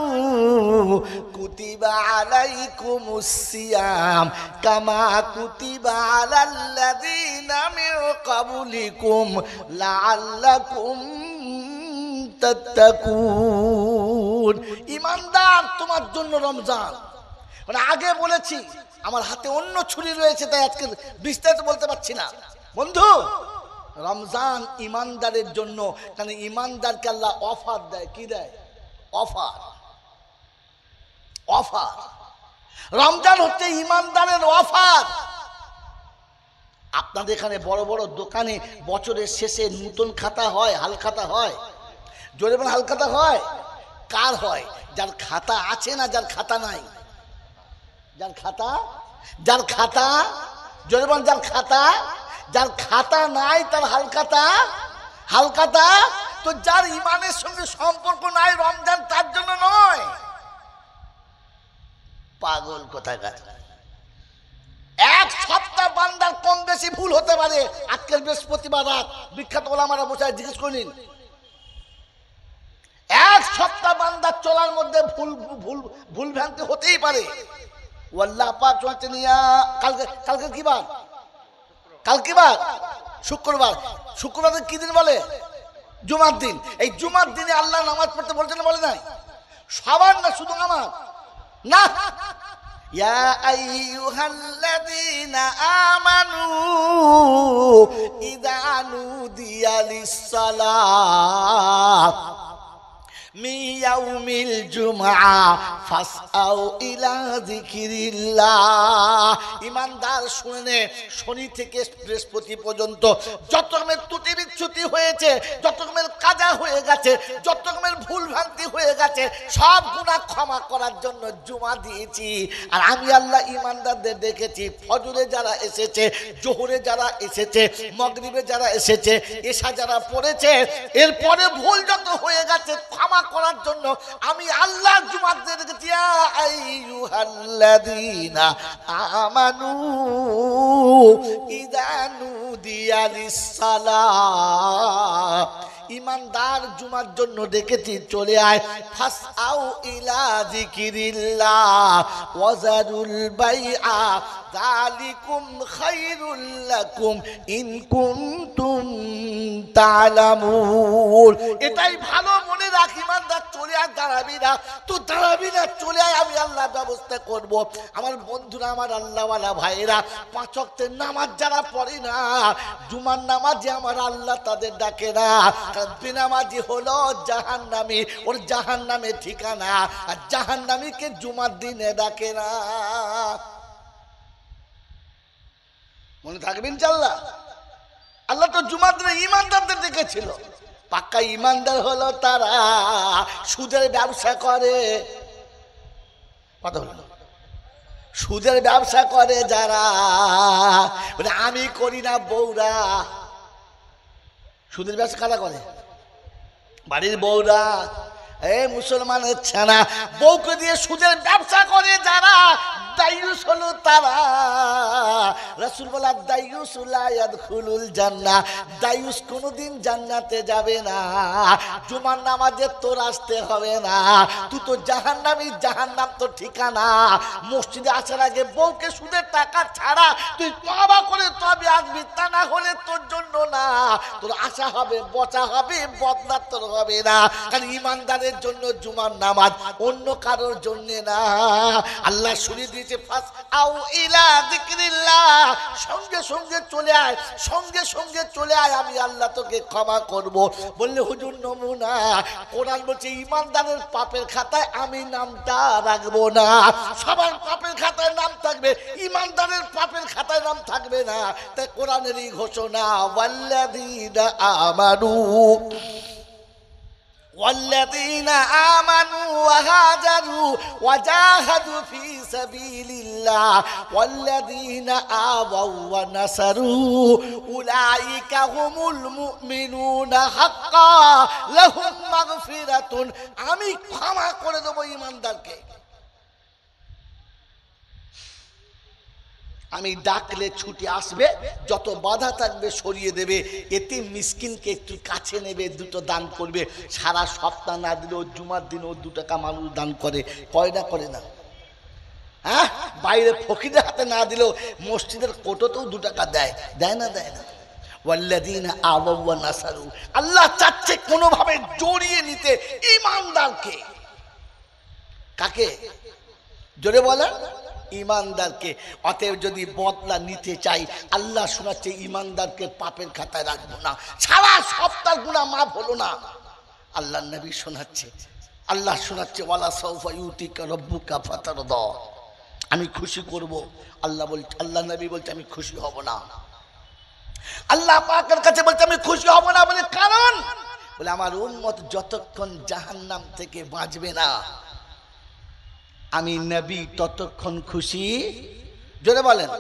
কুতিবা আলাইকুমুস সিয়াম কামা কুতিবা আলাল্লাযীনা মিন ক্বাবলিকুম লাআল্লাকুম তাত্তাকুন। ঈমানদার, তোমার জন্য রমজান। মানে আগে বলেছি, আমার হাতে অন্য ছুরি রয়েছে, তাই আজকে বিস্তারিত বলতে পারছি না। বন্ধু, রমজান ইমানদারের জন্য, কারণ ইমানদারকে আল্লাহ অফার দেয়। কি দেয়? অফার। অফার। রমজান হচ্ছে ইমানদারের অফার। আপনাদের এখানে বড় বড় দোকানে বছরের শেষে নতুন খাতা হয়, হাল খাতা হয়। জোরে বলেন, হাল খাতা হয়? কার হয়? যার খাতা আছে না যার খাতা নাই? যার খাতা, যার খাতা, জোরে বলেন, যার খাতা। যার খাতা নাই তার হালখাতা। হালখাতা তো যার ইমানের সঙ্গে সম্পর্ক নাই, রমজান তার জন্য নয়। পাগল কোথাকার। 1 সপ্তাহ বান্দার কম বেশি ভুল হতে পারে। আজকের বৃহস্পতিবার রাত বিখ্যাত ওলামারা বসে জিজ্ঞেস করে নিন। 1 সপ্তাহ বান্দার চলার মধ্যে ভুল ভ্রান্তি হতেই পারে। আল্লাহ পাক বলেছেন, কালকে কি বার? কাল কি বার? শুক্রবার। শুক্রবার কি দিন বলে? জুমার দিন। এই জুমার দিনে আল্লাহ নামাজ পড়তে বলছেন, বলে নাই? সবার না, শুধু আমার না। ইয়া আইয়ুহাল্লাযীনা আমানু ইযা নুদিয়া লিস-সালাত মিন ইয়াউমিল জুমআ ফাসআউ ইলা যিকিরিল্লাহ। ঈমানদার শুনে, শনি থেকে বৃহস্পতি পর্যন্ত যত রকমের ত্রুটি বিচ্যুতি হয়েছে, যত রকমের কাজা হয়ে গেছে, যত রকমের ভুল ভ্রান্তি হয়ে গেছে, সব গুনাহ ক্ষমা করার জন্য জুমা দিয়েছি। আর আমি আল্লাহ ঈমানদারদের দেখেছি, ফজরে যারা এসেছে, জোহরে যারা এসেছে, মাগরিবে যারা এসেছে, এশা যারা পড়েছে, এরপরে ভুল যত হয়ে গেছে ক্ষমা করার জন্য আমি আল্লাহ জুমাতে দেখেছি। ইয়া আইয়ুহাল্লাযীনা আমানু ইযা নুদিয়া লিস-সালাত। ঈমানদার জুমার জন্য ডেকেছি, চলে আয়। ফাসআউ ইলা যিকিরিল্লাহ ওয়া যারুল বাইআ যালিকুম খায়রুল লাকুম ইন কুনতুম তা'লামুন। এটাই ভালো, মনে রাখ। ঈমানদার চলে আয়, দাঁড়াবি না তো দাঁড়াবি না, চলে আয়, আমি আল্লাহ ব্যবস্থা করব। আমার বন্ধুরা, আমার আল্লাহওয়ালা ভাইরা, 5 ওয়াক্তের নামাজ যারা পড়ে না, জুমার নামাজে আমার আল্লাহ তাদের ডাকে না। কারণ বেনামাজি হলো জাহান্নামী, ওর জাহান্নামে ঠিকানা। আর জাহান্নামীকে জুমার দিনে ডাকে না। মনে থাকবে ইনশাআল্লাহ। আল্লাহ তো জুমার দিনে ঈমানদারদের ডেকেছিল। পাক্কা ঈমানদার হলো তারা সুদের ব্যবসা করে। কথা বলো, সুদের ব্যবসা করে যারা। আমি করি না, বউরা। সুদের ব্যবসা কারা করে? বাড়ির বউরা। এই মুসলমানের ছানা বউকে দিয়ে সুদের ব্যবসা করে যারা, দায়ুস হলো তারা। রাসূল বলে দায়ুস লা ইয়াদখুলুল জান্নাহ, দায়ুস কোনোদিন জান্নাতে যাবে না। জুমার নামাজে তোর আসতে হবে না, তুই তো জাহান্নামী, জাহান্নাম তো ঠিকানা। মসজিদে আসার আগে বউকে সুদের টাকা ছাড়া তুই তওবা করে তবে আসবি, তা না হলে তোর জন্য না। তোর আশা হবে, বচা হবে, বদনাম তোর হবে না। কারণ ইমানদারের জন্য জুমার নামাজ, অন্য কারোর জন্য না। আল্লাহ শুনিয়ে দিয়েছে ফাস আউ ইলা যিকরিল্লাহ, সঙ্গে সঙ্গে চলে আয়, সঙ্গে সঙ্গে চলে আয়, আমি আল্লাহ তোকে ক্ষমা করব। বললে হুজুর নমুনা, কোরআন বলছে ইমানদারের পাপের খাতায় আমি নামটা রাখবো না। সবার পাপের খাতায় নাম থাকবে, ইমানদারের পাপের খাতায় নাম থাকবে না। তাই কোরআনেরই ঘোষণা, ওয়াল্লাযীনা আমানু والذين آمنوا وهاجروا وجاهدوا في سبيل الله والذين آووا ونصروا أولئك هم المؤمنون حقا لهم مغفرة। আমি ক্ষমা করে দেব ইমানদারকে। আমি ডাকলে ছুটে আসবে, যত বাধা থাকবে সরিয়ে দেবে। এতিম মিসকিনকে একটু কাছে নেবে, দুটো দান করবে। সারা সপ্তাহ না দিলেও জুমার দিনও 2 টাকা মানুষ দান করে, কয়টা করে না? হ্যাঁ, বাইরে ফকিরের হাতে না দিলেও মসজিদের কোটোতেও 2 টাকা দেয়, দেয় না? দেয় না? ওয়াল্লাযীনা আওয়াউ ওয়া নাসারু, আল্লাহ চাচ্ছে কোনোভাবে জড়িয়ে নিতে ইমানদারকে। কাকে? জোরে বলেন, ইমানদারকে। অতএব যদি বদলা নিতে চাই, আল্লাহ শোনাচ্ছে ইমানদারকে পাপের খাতায় রাখবো না। সারা সপ্তাহ গুনাহ মাফ হলো না, আল্লাহ নবী শোনাচ্ছে, আল্লাহ শোনাচ্ছে ওয়ালা সাউফা ইউতিকা রাব্বুকা ফাতারদা, আমি খুশি করব। আল্লাহ বলছে, আল্লাহ নবী বলছে আমি খুশি হব না। আল্লাহ পাকের কাছে বলছে আমি খুশি হব না। বলে কারণ, বলে আমার উম্মত যতক্ষণ জাহান্নাম থেকে বাঁচবে না, আমি নবী ততক্ষণ খুশি, জোরে বলেন,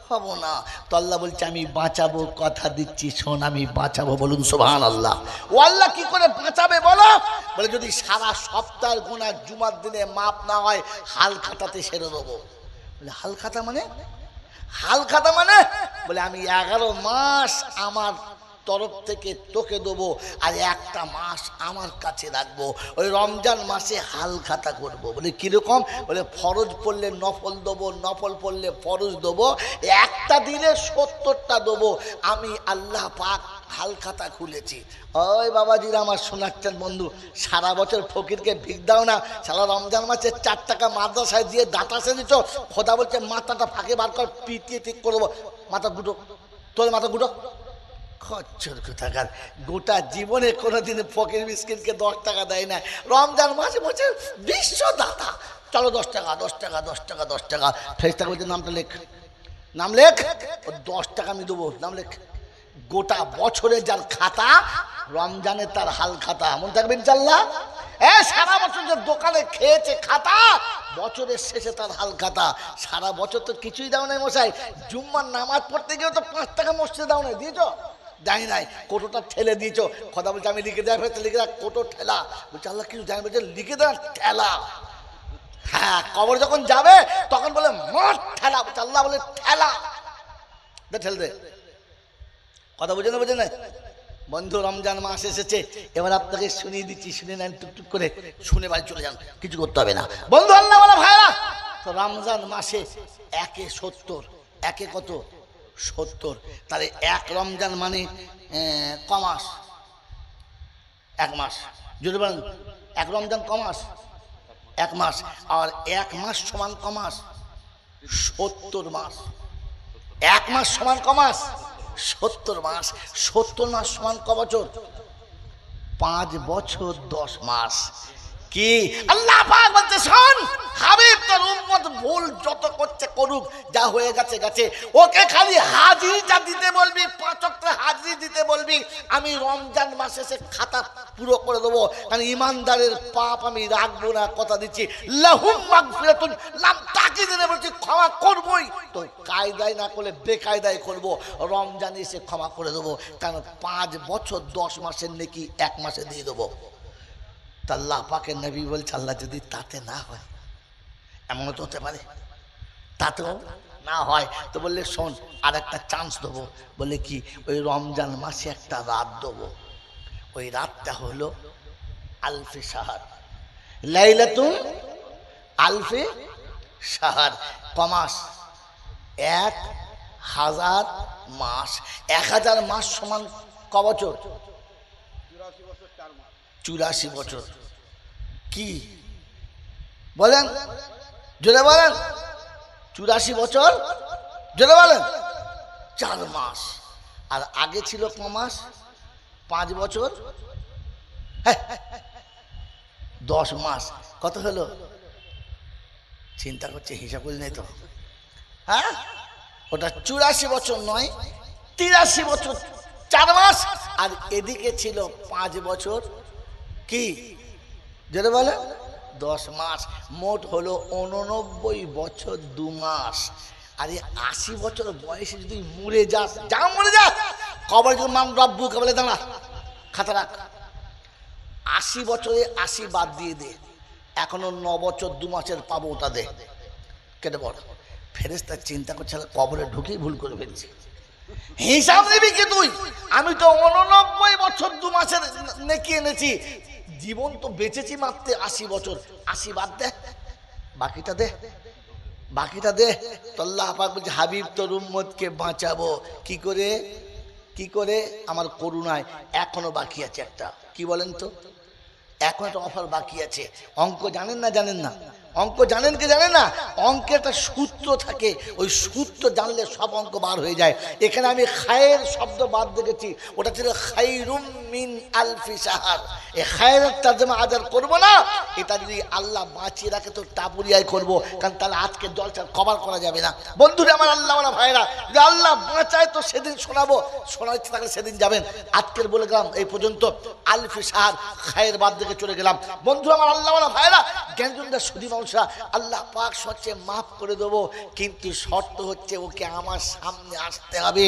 হব না। তো আল্লাহ বলছে আমি বাঁচাবো, কথা দিচ্ছি, শোন আমি বাঁচাবো। বলুন সুবহানাল্লাহ। ও আল্লাহ কি করে বাঁচাবে বলো? বলে যদি সারা সপ্তাহের গুনাহ জুমার দিনে মাপ না হয়, হাল খাতাতে সেরে দেবো। বলে হাল খাতা মানে? হাল খাতা মানে বলে আমি 11 মাস আমার তরফ থেকে তোকে দেবো, আর 1টা মাস আমার কাছে রাখবো। ওই রমজান মাসে হাল খাতা করবো। বলে কিরকম? বলে ফরজ পড়লে নফল দেবো, নফল পড়লে ফরজ দেবো, একটা দিনে 70টা দেবো। আমি আল্লাহ পাক হাল খাতা খুলেছি। ওই বাবাজিরা আমার শোনাচ্ছেন বন্ধু, সারা বছর ফকিরকে ভিক দাও না, সারা রমজান মাসে 4 টাকা মাদ্রাসায় দিয়ে দাতা সেদিছ, খোদা বলছে মাথাটা ফাঁকে বার কর, পিটিয়ে ঠিক করবো। মাথা গুটো, তোর মাথা গুটো। খচ্চর কোথাকার, গোটা জীবনে কোনোদিন ফকির মিসকিনকে 10 টাকা দেয় না। রমজান মাসে বলছে বিশ্ব দাতা, চলো 10 টাকা 10 টাকা 10 টাকা 10 টাকা। ফেরেশতা বলছে নামটা লেখ, নাম লেখ, 10 টাকা আমি দেবো, নাম লেখ। গোটা বছরে যার খাতা, রমজানে তার হাল খাতা। মনে থাকবে ইনশাআল্লাহ। সারা বছর যে দোকানে খেয়েছে খাতা, বছরের শেষে তার হাল খাতা। সারা বছর তো কিছুই দাও নাই মশাই, জুম্মার নামাজ পড়তে গিয়ে তো 5 টাকা মসজিদে দাও নাই, দিয়েছ? জানি নাই, কোটোটা ঠেলে দিয়েছ। কথা বলছে আমি লিখে দেয়, ফেরত লিখে দেয়, কোটো ঠেলা। বলছে আল্লাহ কিছু জানি, বলছে লিখে দেয় ঠেলা। হ্যাঁ, কবর যখন যাবে তখন বলে মঠ ঠেলা। বলছে আল্লাহ বলে ঠেলা, দে ঠেল দে। কথা বুঝে না? বুঝে না বন্ধু? রমজান মাস এসেছে, এবার আপনাকে শুনিয়ে দিচ্ছি, শুনে নেন টুকটুক করে, শুনে বাড়ি চলে যান, কিছু করতে হবে না বন্ধু। আল্লাহ বলা ভাইরা, তো রমজান মাসে 1 এ 70, 1 এ কত? 70। তাহলে 1 রমজান মানে কমাস, 1 মাস। যদি বলেন 1 রমজান কমাস, 1 মাস। আর 1 মাস সমান কমাস 70 মাস। 1 মাস সমান কমাস 70 মাস। 70 মাস সমান ক বছর? 5 বছর 10 মাস। কি আল্লাহ পাক বলতে, শোন হাবিব, তোর উম্মত ভুল যত করছে করুক, যা হয়ে গেছে গেছে, ওকে খালি হাজিরিটা দিতে বলবি, 5 ওয়াক্ত হাজিরি দিতে বলবি। আমি রমজান মাসে সে খাতা পুরো করে দেবো, কারণ ইমানদারের পাপ আমি রাখবো না, কথা দিচ্ছি। লাহুম মাগফিরাতুন, নাম তাকি দিনে বলছি ক্ষমা করবই। তো কায়দায় না করলে বেকায়দায় করবো, রমজানে এসে ক্ষমা করে দেবো, কারণ 5 বছর 10 মাসের নেকি 1 মাসে দিয়ে দেবো। আল্লাহ পাকের নবী বলছে আল্লাহ যদি তাতে না হয়, এমন তো হতে পারে তাতেও না হয় তো বললে শোন আর একটা চান্স দেবো। বলে কি? ওই রমজান মাসে একটা রাত দেবো, ওই রাতটা হলো আলফে শাহর, লাইলাতুল আলফে শাহর। কমাস 1000 মাস। 1000 মাস সমান ক বছর? 84 বছর। কি বলেন? জোরে বলেন। 84 বছর, জোরে বলেন। 4 মাস। আর আগে ছিল ক মাস? 5 বছর, 10 মাস। কত হলো? চিন্তা করছে, হিসাব করে নেই তো। হ্যাঁ, ওটা 84 বছর নয়, 83 বছর 4 মাস। আর এদিকে ছিল 5 বছর, কি যেটা বলে 10 মাস। মোট হলো 89 বছর 2 মাস। আর এই 80 বছর বয়সে যদি মরে যাস, যা মরে যা, কবর যদি মান রব্বু কবলে দাঁড়া, খাতা রাখ। 80 বছরে 80 বাদ দিয়ে দে, এখনো 9 বছর 2 মাসের পাবো, ওটা দে, কেটে বল। ফেরেশতা চিন্তা করছে কবরে ঢুকেই ভুল করে ফেলছি। হিসাব নিবি কি তুই? আমি তো 89 বছর 2 মাসের নেকি এনেছি, জীবন তো বেঁচেছি মাত্র 80 বছর। 80 বাদ দে, বাকিটা দে, বাকিটা দে। তো আল্লাহ পাক বলছে হাবিব তোর উম্মতকে বাঁচাবো কি করে? কি করে? আমার করুণায়। এখনো বাকি আছে একটা, কি বলেন তো? এখন একটা অফার বাকি আছে। অঙ্ক জানেন না? জানেন না? অঙ্ক জানেন কি জানেন না? অঙ্কে একটা সূত্র থাকে, ওই সূত্র জানলে সব অঙ্ক বার হয়ে যায়। এখানে আমি খায়ের শব্দ বাদ দেখেছি, ওটা ছিল খায়রুম মিন আলফি শাহর। এই খায়ের তরজমা আজ আর করবো না। এটা যদি আল্লাহ বাঁচিয়ে রাখে তো টাপুরিয়ায় করবো, কারণ তাহলে আজকে জলসা কভার করা যাবে না। বন্ধুরা আমার, আল্লাহ আমার ভাইরা, যদি আল্লাহ বাঁচায় তো সেদিন শোনাবো, শোনা ইচ্ছে থাকলে সেদিন যাবেন। আজকের বলে গেলাম এই পর্যন্ত। আলফি শাহর খায়ের বাদ দেখে চলে গেলাম। বন্ধু আমার, আল্লাহ আমার ভাইরা, জ্ঞানজনরা সুদী মানুষরা, আল্লাহ পাক সচ্ছে মাফ করে দেবো, কিন্তু শর্ত হচ্ছে ওকে আমার সামনে আসতে হবে,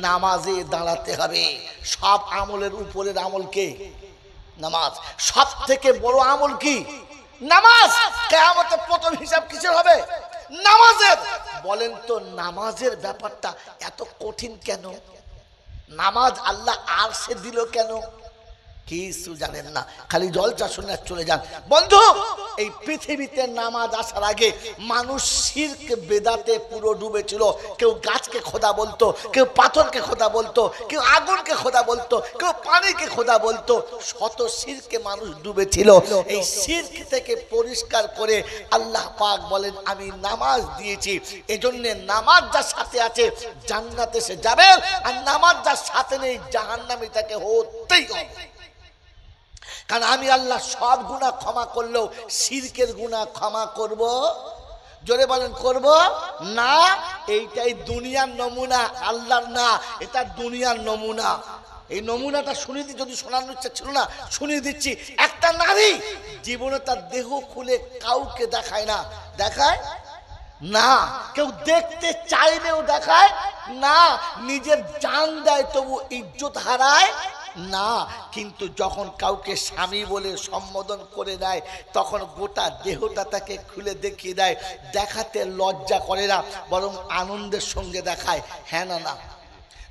নামাজে দাঁড়াতে হবে। সব আমলের উপরের আমলকে নামাজ। সব থেকে বড় আমল কি? নামাজ। কিয়ামতের প্রথম হিসাব কিসের হবে? নামাজের। বলেন তো নামাজের ব্যাপারটা এত কঠিন কেন? নামাজ আল্লাহ আর সে দিল কেন? কিছু জানেন না, খালি জলসা শুনে চলে যান। বন্ধু, এই পৃথিবীতে নামাজ আসার আগে মানুষ শিরক বেদাতে পুরো ডুবেছিল। কেউ গাছকে খোদা বলতো, কেউ পাথরকে খোদা বলতো, কেউ আগুনকে খোদা বলতো, কেউ পানিকে খোদা বলতো। শত শিরকে মানুষ ডুবেছিল। এই শিরক থেকে পরিষ্কার করে আল্লাহ পাক বলেন আমি নামাজ দিয়েছি। এজন্য নামাজ যার সাথে আছে জান্নাতে সে যাবে, আর নামাজ যার সাথে নেই জাহান্নামী তাকে হতেই হবে। কারণ আমি আল্লাহ সব গুনাহ ক্ষমা করলেও শিরকের গুনাহ ক্ষমা করব? জোরে বলেন, করব না। এইটাই দুনিয়ার নমুনা, আল্লাহর না। এটা দুনিয়ার নমুনা। এই নমুনাটা শুনিয়ে দিই, যদি শোনানোর ইচ্ছা ছিল না শুনিয়ে দিচ্ছি। একটা নারী জীবনে তার দেহ খুলে কাউকে দেখায় না। দেখায় না? কেউ দেখতে চাইলেও দেখায় না। নিজের জান দেয় তবু ইজ্জত হারায় না। কিন্তু যখন কাউকে স্বামী বলে সম্বোধন করে দেয় তখন গোটা দেহটা তাকে খুলে দেখিয়ে দেয়। দেখাতে লজ্জা করে না, বরং আনন্দের সঙ্গে দেখায়। হ্যাঁ না? না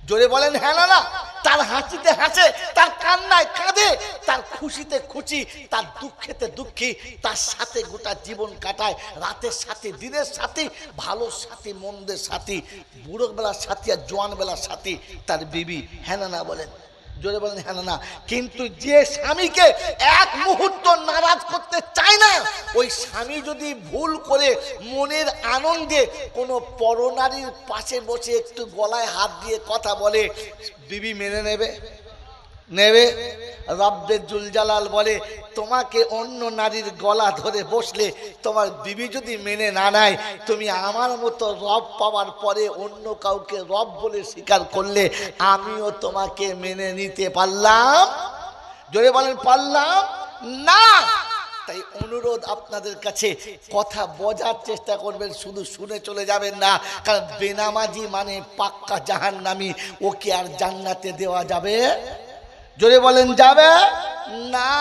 জোরে বলেন, হ্যাঁ না? না। তার হাসিতে হাসে, তার কান্নায় কাঁদে, তার খুশিতে খুশি, তার দুঃখেতে দুঃখী, তার সাথে গোটা জীবন কাটায়। রাতের সাথে, দিনের সাথে, ভালো সাথী, মন্দের সাথী, বুড়ো বেলার সাথী আর জোয়ান বেলার সাথী তার বিবি। হ্যাঁ না? বলেন, জোরে বলেন, হ্যাঁ না? কিন্তু যে স্বামীকে এক মুহূর্ত নারাজ করতে চায় না, ওই স্বামী যদি ভুল করে মনের আনন্দে কোনো পরনারীর পাশে বসে একটু গলায় হাত দিয়ে কথা বলে, বিবি মেনে নেবে? নেবে? রব্বে জুল জালাল বলে তোমাকে অন্য নারীর গলা ধরে বসলে তোমার বিবি যদি মেনে না নেয়, তুমি আমার মতো রব পাওয়ার পরে অন্য কাউকে রব বলে স্বীকার করলে আমিও তোমাকে মেনে নিতে পারলাম? জোরে বলেন, পারলাম না। তাই অনুরোধ আপনাদের কাছে, কথা বোঝার চেষ্টা করবেন, শুধু শুনে চলে যাবেন না। কারণ বেনামাজি মানে পাক্কা জাহান্নামী, ওকে আর জান্নাতে দেওয়া যাবে? জোরে বলেন, যাবে না।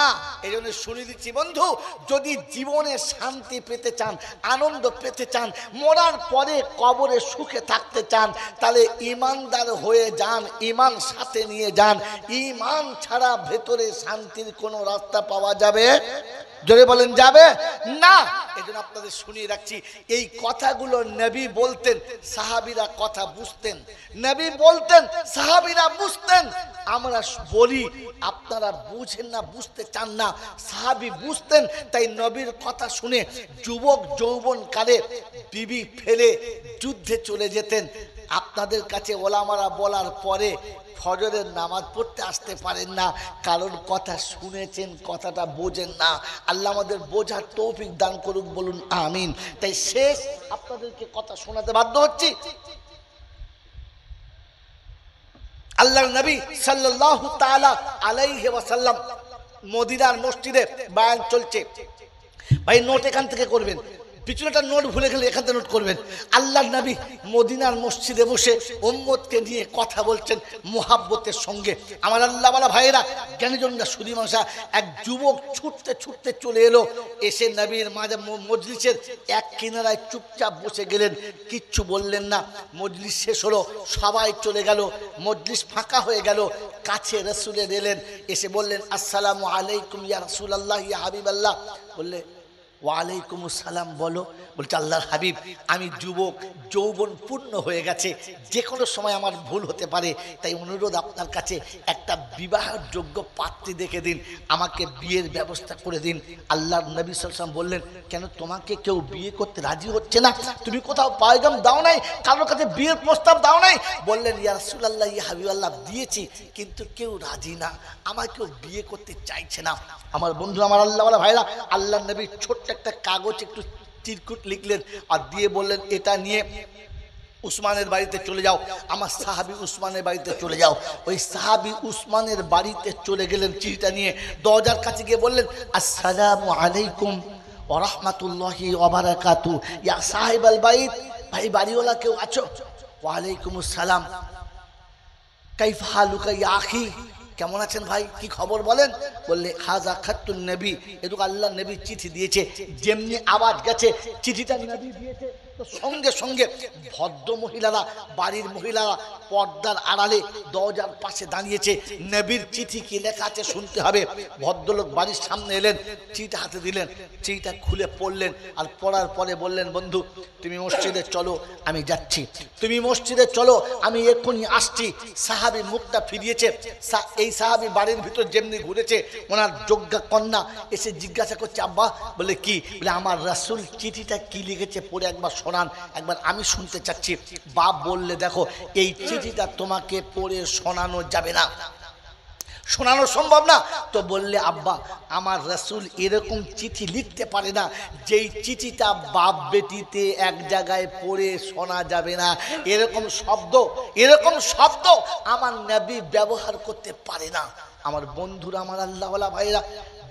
এই জন্য শুনে দিচ্ছি বন্ধু, যদি জীবনে শান্তি পেতে চান, আনন্দ পেতে চান, মরার পরে কবরে সুখে থাকতে চান, তাহলে ইমানদার হয়ে যান, ইমান সাথে নিয়ে যান। ইমান ছাড়া ভেতরে শান্তির কোনো রাস্তা পাওয়া যাবে? জোরে বলেন যাবে না। এই জন্য আপনাদের শুনিয়ে রাখছি, এই কথাগুলো নবী বলতেন, সাহাবীরা কথা বুঝতেন। নবী বলতেন, সাহাবীরা বুঝতেন। আমরা বলি, আপনারা বুঝেন না, বুঝতে চান না। সাহাবী বুঝতেন, তাই নবীর কথা শুনে যুবক যৌবনকালে বিবি ফেলে যুদ্ধে চলে যেতেন। আপনাদের কাছে ওলামারা বলার পরে ফজরের নামাজ পড়তে আসতে পারেন না, কারণ কথা শুনেছেন, কথাটা বোঝেন না। আল্লাহ আমাদের বোঝার তৌফিক দান করুক, বলুন আমিন। তাই শেষ আপনাদেরকে কথা শোনাতে বাধ্য হচ্ছি। আল্লাহর নবী সাল্লাল্লাহু তাআলা আলাইহি ওয়াসাল্লাম মদিনার মসজিদে বয়ান চলছে। ভাই নোট এখান থেকে করবেন, পিছনেটা নোট ভুলে গেলে এখান থেকে নোট করবেন। আল্লাহর নবী মদিনার মসজিদে বসে উম্মতকে নিয়ে কথা বলছেন মুহাব্বতের সঙ্গে। আমার আল্লাহওয়ালা ভাইয়েরা, জ্ঞানীজনরা, সুধীমাংসা, এক যুবক ছুটতে ছুটতে চলে এলো, এসে নবীর মাঝে মজলিসের এক কিনারায় চুপচাপ বসে গেলেন, কিচ্ছু বললেন না। মজলিস শেষ হলো, সবাই চলে গেল, মজলিস ফাঁকা হয়ে গেল। কাছে রাসূলের এলেন, এসে বললেন, আসসালামু আলাইকুম ইয়া রাসূলুল্লাহ, ইয়া হাবিবাল্লাহ। বললে, ওয়ালাইকুম আসসালাম। বলো। বলছে, আল্লাহর হাবিব, আমি যুবক, যৌবন পূর্ণ হয়ে গেছে, যে কোনো সময় আমার ভুল হতে পারে, তাই অনুরোধ আপনার কাছে, একটা বিবাহের যোগ্য পাত্রী দেখে দিন, আমাকে বিয়ের ব্যবস্থা করে দিন। আল্লাহর নবী সাল্লাল্লাহু আলাইহি ওয়াসাল্লাম বললেন, কেন তোমাকে কেউ বিয়ে করতে রাজি হচ্ছে না? তুমি কোথাও পয়গাম দাও নাই, কারোর কাছে বিয়ের প্রস্তাব দাও নাই? বললেন, ইয়া রাসূলুল্লাহ, ইয়া হাবিবাল্লাহ, দিয়েছি, কিন্তু কেউ রাজি না, আমাকেও বিয়ে করতে চাইছে না। আমার বন্ধু, আমার আল্লাহওয়ালা ভাইরা, আল্লাহর নবী ছোট্ট একটা কাগজ একটু চিরকুট লিখলেন আর দিয়ে বললেন, এটা নিয়ে উসমানের বাড়িতে চলে যাও, আমার সাহাবী উসমানের বাড়িতে চলে যাও। ওই সাহাবী উসমানের বাড়িতে চলে গেলেন চিঠিটা নিয়ে, দরজার কাছে গিয়ে বললেন, আসসালামু আলাইকুম ওয়া রাহমাতুল্লাহি ওয়া বারাকাতুহু, ইয়া সাহিবাল বাইত, ভাই বাড়িওয়ালা কেউ আছো? ওয়া আলাইকুমুস সালাম, কাইফা হালুকা ইয়া আখি, কেমন আছেন ভাই, কি খবর বলেন? বললে, হাজা খাতুন নবী, এটুকু আল্লাহ নবী চিঠি দিয়েছে। যেমনি আওয়াজ গেছে চিঠিটা নবী দিয়েছে, তো সঙ্গে সঙ্গে ভদ্র মহিলারা, বাড়ির মহিলারা পর্দার আড়ালে দরজার পাশে দাঁড়িয়েছে। নবীর চিঠি কি লেখা আছে শুনতে হবে। ভদ্রলোক বাড়ির সামনে এলেন, চিঠিটা হাতে দিলেন, চিঠিটা খুলে পড়লেন, আর পড়ার পরে বললেন, বন্ধু তুমি মসজিদে চলো, আমি যাচ্ছি। তুমি মসজিদে চলো, আমি এক্ষুনি আসছি। সাহাবী মুখটা ফিরিয়েছে। এই সাহাবী বাড়ির ভিতর যেমনি ঘুরেছে, ওনার যোগ্যা কন্যা এসে জিজ্ঞাসা করছে, আব্বা। বলে, কি? বলে, আমার রাসূল চিঠিটা কি লিখেছে পড়ে একবার শোনান, একবার আমি শুনতে চাচ্ছি। বাপ বললে, দেখো এই চিঠিটা তোমাকে পড়ে শোনানো যাবে না, শোনানো সম্ভব না। তো বললে, আব্বা আমার রাসূল এরকম চিঠি লিখতে পারে না, যেই চিঠিটা বাপ বেটিতে এক জায়গায় পড়ে শোনা যাবে না, এরকম শব্দ আমার নবী ব্যবহার করতে পারে না। আমার বন্ধুরা, আমার আল্লাহওয়ালা ভাইরা,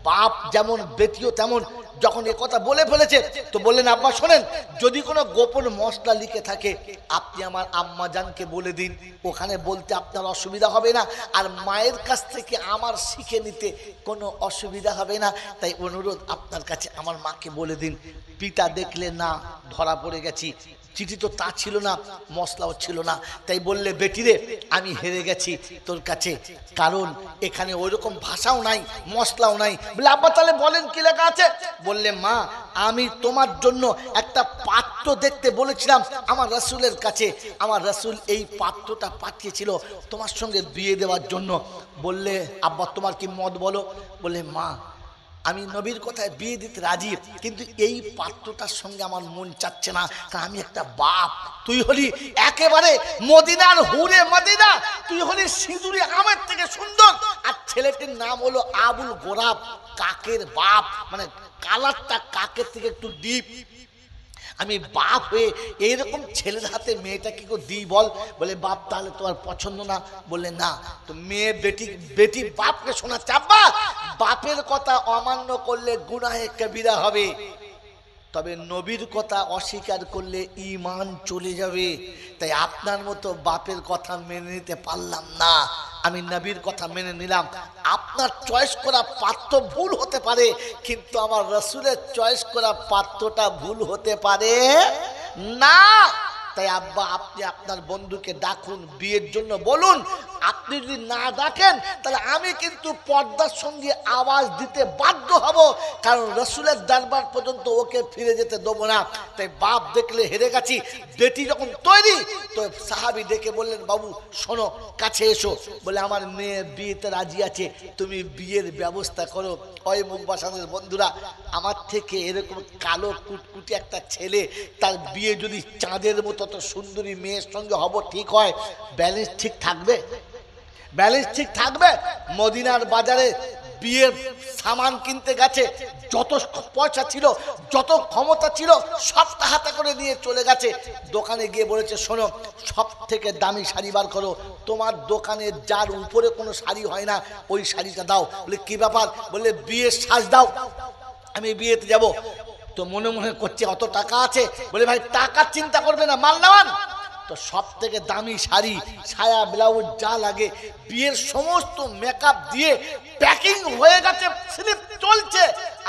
বাপ যেমন বেটিও তেমন। যখন এ কথা বলে ফেলেছে, তো বললেন, আব্বা শোনেন, যদি কোনো গোপন মশলা লিখে থাকে আপনি আমার আম্মা জানকে বলে দিন, ওখানে বলতে আপনার অসুবিধা হবে না, আর মায়ের কাছ থেকে আমার শিখে নিতে কোনো অসুবিধা হবে না। তাই অনুরোধ আপনার কাছে, আমার মাকে বলে দিন। পিতা দেখলে, না ধরা পড়ে গেছি, চিঠি তো তা ছিল না, মশলাও ছিল না। তাই বললে, বেটিরে আমি হেরে গেছি তোর কাছে, কারণ এখানে ওইরকম ভাষাও নাই, মশলাও নাই। বলে, আব্বা তাহলে বলেন কি লেখা আছে? বললে, মা আমি তোমার জন্য একটা পাত্র দেখতে বলেছিলাম আমার রাসূলের কাছে, আমার রাসূল এই পাত্রটা পাঠিয়েছিল তোমার সঙ্গে বিয়ে দেওয়ার জন্য। বললে, আব্বা তোমার কি মত বলো? বলে, মা আমি নবীর কথায় বিয়ে দিতে রাজি, কিন্তু এই পাত্রটার সঙ্গে আমার মন চাচ্ছে না, কারণ আমি একটা বাপ, তুই হলি একেবারে মদিনার হুরে মদিনা, তুই হলি সিঁদুরে আমের থেকে সুন্দর, আর ছেলেটির নাম হলো আবুল গোরাব, কাকের বাপ, মানে কালারটা কাকের থেকে একটু ডিপ। আমি বাপ হয়ে এইরকম ছেলের হাতে মেয়েটা কি করে দিই বল? বলে, বাপ তাহলে তোমার পছন্দ না? বলে, না। তো মেয়ে বেটি বাপকে শোনাচ্ছে, আব্বা বাপের কথা অমান্য করলে গুনাহে কবিরা হবে, তবে নবীর কথা অস্বীকার করলে ঈমান চলে যাবে। তাই আপনার মতো বাপের কথা মেনে নিতে পারলাম না, আমি নবীর কথা মেনে নিলাম। আপনার চয়েস করা পাত্র ভুল হতে পারে, কিন্তু আমার রাসূলের চয়েস করা পাত্রটা ভুল হতে পারে না। তাই আব্বা, আপনি আপনার বন্ধুকে ডাকুন, বিয়ের জন্য বলুন। আপনি যদি না ডাকেন তাহলে আমি কিন্তু পর্দার সঙ্গে আওয়াজ দিতে বাধ্য হব, কারণ রাসূলের দরবার পর্যন্ত ওকে ফিরে যেতে দেবো না। তাই বাপ দেখলে হেরে গেছি, বেটি যখন তৈরি, তো সাহাবী ডেকে বললেন, বাবু শোনো, কাছে এসো। বলে আমার মেয়ে বিয়েতে রাজি আছে, তুমি বিয়ের ব্যবস্থা করো। ওই মুখবাসানের বন্ধুরা, আমার থেকে এরকম কালো কুটকুটি একটা ছেলে, তার বিয়ে যদি চাঁদের মতো তো সুন্দরী মেয়ের সঙ্গে হব, ঠিক হয়? ব্যালেন্স ঠিক থাকবে? ব্যালেন্স ঠিক থাকবে? মদিনার বাজারে বিয়ের সামান কিনতে গেছে, যত পয়সা ছিল, যত ক্ষমতা ছিল, সবটা হাতে করে নিয়ে চলে গেছে। দোকানে গিয়ে বলেছে, শোনো, সব থেকে দামি শাড়ি বার করো, তোমার দোকানে যার উপরে কোনো শাড়ি হয় না ওই শাড়িটা দাও। বলে কি ব্যাপার? বলে বিয়ের সাজ দাও, আমি বিয়েতে যাব। তো মনে মনে করছে অত টাকা আছে। বলে ভাই টাকা চিন্তা করবে না, মাল নেওয়ান। তো সব থেকে দামি শাড়ি, সায়া, ব্লাউজ যা লাগে, বিয়ের সমস্ত মেকআপ দিয়ে প্যাকিং হয়ে গেছে, স্লিপ চলছে,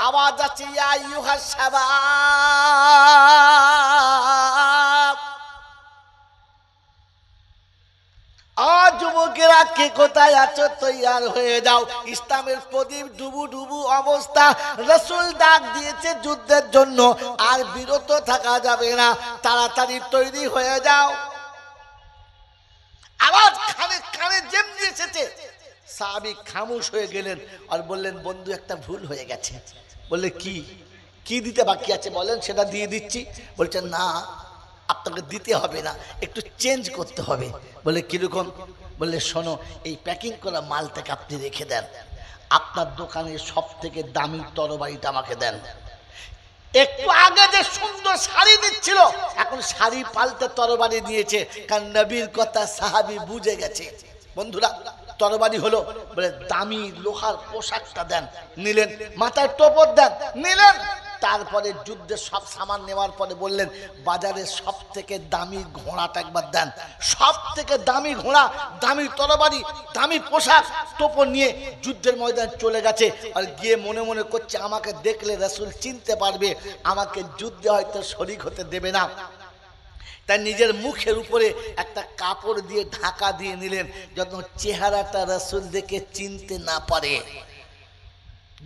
আওয়াজ আছে, ইয়া আইয়ুহাস শাবাব, আজ যুবকেরা কে কোথায় আছো, তৈয়ার হয়ে যাও। ইসলামের প্রদীপ ডুবু ডুবু অবস্থা, রাসূল ডাক দিয়েছে যুদ্ধের জন্য, আর বিরত থাকা যাবে না, তাড়াতাড়ি তৈরি হয়ে যাও। আওয়াজ কানে কানে যেমনি এসেছে, সাহাবী খামোশ হয়ে গেলেন আর বললেন, বন্ধু একটা ভুল হয়ে গেছে। বললে কি? কি দিতে বাকি আছে বলেন, সেটা দিয়ে দিচ্ছি। বলছেন না, আপনাকে দিতে হবে না, একটু চেঞ্জ করতে হবে। বলে কিরকম? বললে শোনো, এই প্যাকিং করা মালটাকে আপনি রেখে দেন, আপনার দোকানে সব থেকে দামি তরবারিটা আমাকে দেন। একটু আগে যে সুন্দর শাড়ি দিচ্ছিল, এখন শাড়ি পাল্টে তরবারি দিয়েছে, কারণ নবীর কথা সাহাবী বুঝে গেছে। বন্ধুরা, তরবারি হলো, বলে দামি লোহার পোশাকটা দেন, নিলেন। মাথায় টোপর দেন, নিলেন। তারপরে যুদ্ধের সব সামান নেওয়ার পরে বললেন, বাজারের সব থেকে দামি ঘোড়াটা একবার দেন। সব থেকে দামি ঘোড়া, দামি তরবারি, দামি পোশাক, টোপর নিয়ে যুদ্ধের ময়দানে চলে গেছে। আর গিয়ে মনে মনে করছে, আমাকে দেখলে রাসূল চিনতে পারবে, আমাকে যুদ্ধে হয়তো শরীক হতে দেবে না। তাই নিজের মুখের উপরে একটা কাপড় দিয়ে ঢাকা দিয়ে নিলেন, যত চেহারাটা রাসূল দেখে চিনতে না পারে।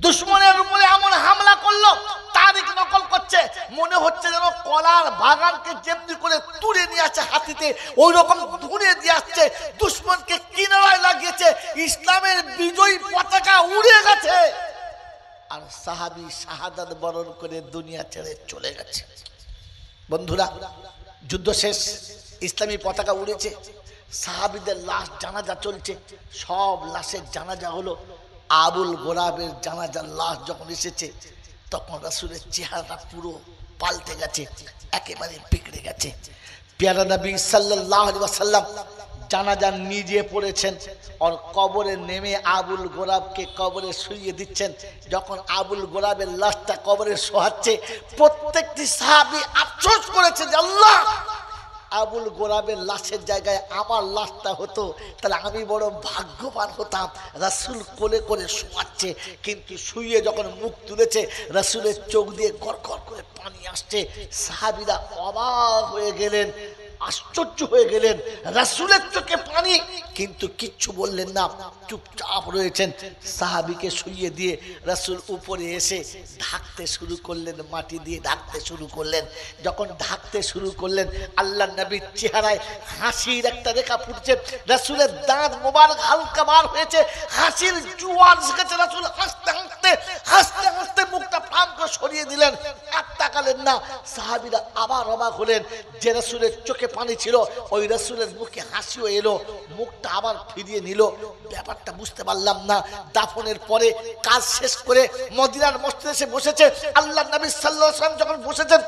দুশ্মনের উপরে এমন হামলা করলো, তারিখ নকল করছে, মনে হচ্ছে যেন কলার বাগানকে যেমনি করে তুলে নিয়ে আসছে হাতিতে, ওই রকম ধুনে দিয়ে আসছে। দুশ্মনকে কিনারায় লাগিয়েছে, ইসলামের বিজয়ী পতাকা উড়ে গেছে, আর সাহাবী শাহাদাত বরণ করে দুনিয়া ছেড়ে চলে গেছে। বন্ধুরা, যুদ্ধ শেষ, ইসলামী পতাকা উড়েছে, সাহাবীদের লাশ জানাজা চলছে, সব লাশের জানাজা হলো। আবুল গোরাবের জানাজার লাশ যখন এসেছে, তখন রাসূলের চেহারাটা পুরো পাল্টে গেছে, একেবারে বিগড়ে গেছে। পেয়ারা নবী সাল্লাল্লাহু আলাইহি ওয়াসাল্লাম জানাজা নিজে পড়েছেন, আর কবরে নেমে আবুল গোরাবকে কবরে শুইয়ে দিচ্ছেন। যখন আবুল গোরাবের লাশটা কবরে শোয়াচ্ছে, প্রত্যেকটি সাহাবী আফসোস করেছে যে আল্লাহ, আবুল গোরাবের লাশের জায়গায় আমার লাশটা হতো, তাহলে আমি বড় ভাগ্যবান হতাম। রাসূল কোলে করে শোয়াচ্ছে, কিন্তু শুয়ে যখন মুখ তুলেছে, রাসূলের চোখ দিয়ে গড়গড় করে পানি আসছে। সাহাবীরা অবাক হয়ে গেলেন, আশ্চর্য হয়ে গেলেন, রাসূলের চোখে পানি, কিন্তু কিচ্ছু বললেন না, চুপচাপ রয়েছেন। সাহাবীকে শুইয়ে দিয়ে রাসূল উপরে এসে ঢাকতে শুরু করলেন, মাটি দিয়ে ঢাকতে শুরু করলেন। যখন ঢাকতে শুরু করলেন, আল্লাহ নবীর চেহারায় হাসির একটা রেখা ফুটছে, রাসূলের দাঁত মোবারক হালকা বার হয়েছে, হাসির জোয়ার এসেছে। রাসূল হাসতে হাসতে হাসতে হাসতে মুখটা ফাম করে সরিয়ে দিলেন, আর তাকালেন না। সাহাবীরা আবার অবাক হলেন যে রাসূলের চোখে পানি ছিল, ওই রাসূলের মুখে হাসিও এলো, মুখটা আবার ফিরিয়ে নিল। ব্যাপারটা বুঝতে পারলাম না। দাফনের পরে কাজ শেষ করে মদিনার মসজিদে এসে বসেছে। আল্লাহ নবী সাল্লাল্লাহু আলাইহি ওয়াসাল্লাম যখন বসেছেন,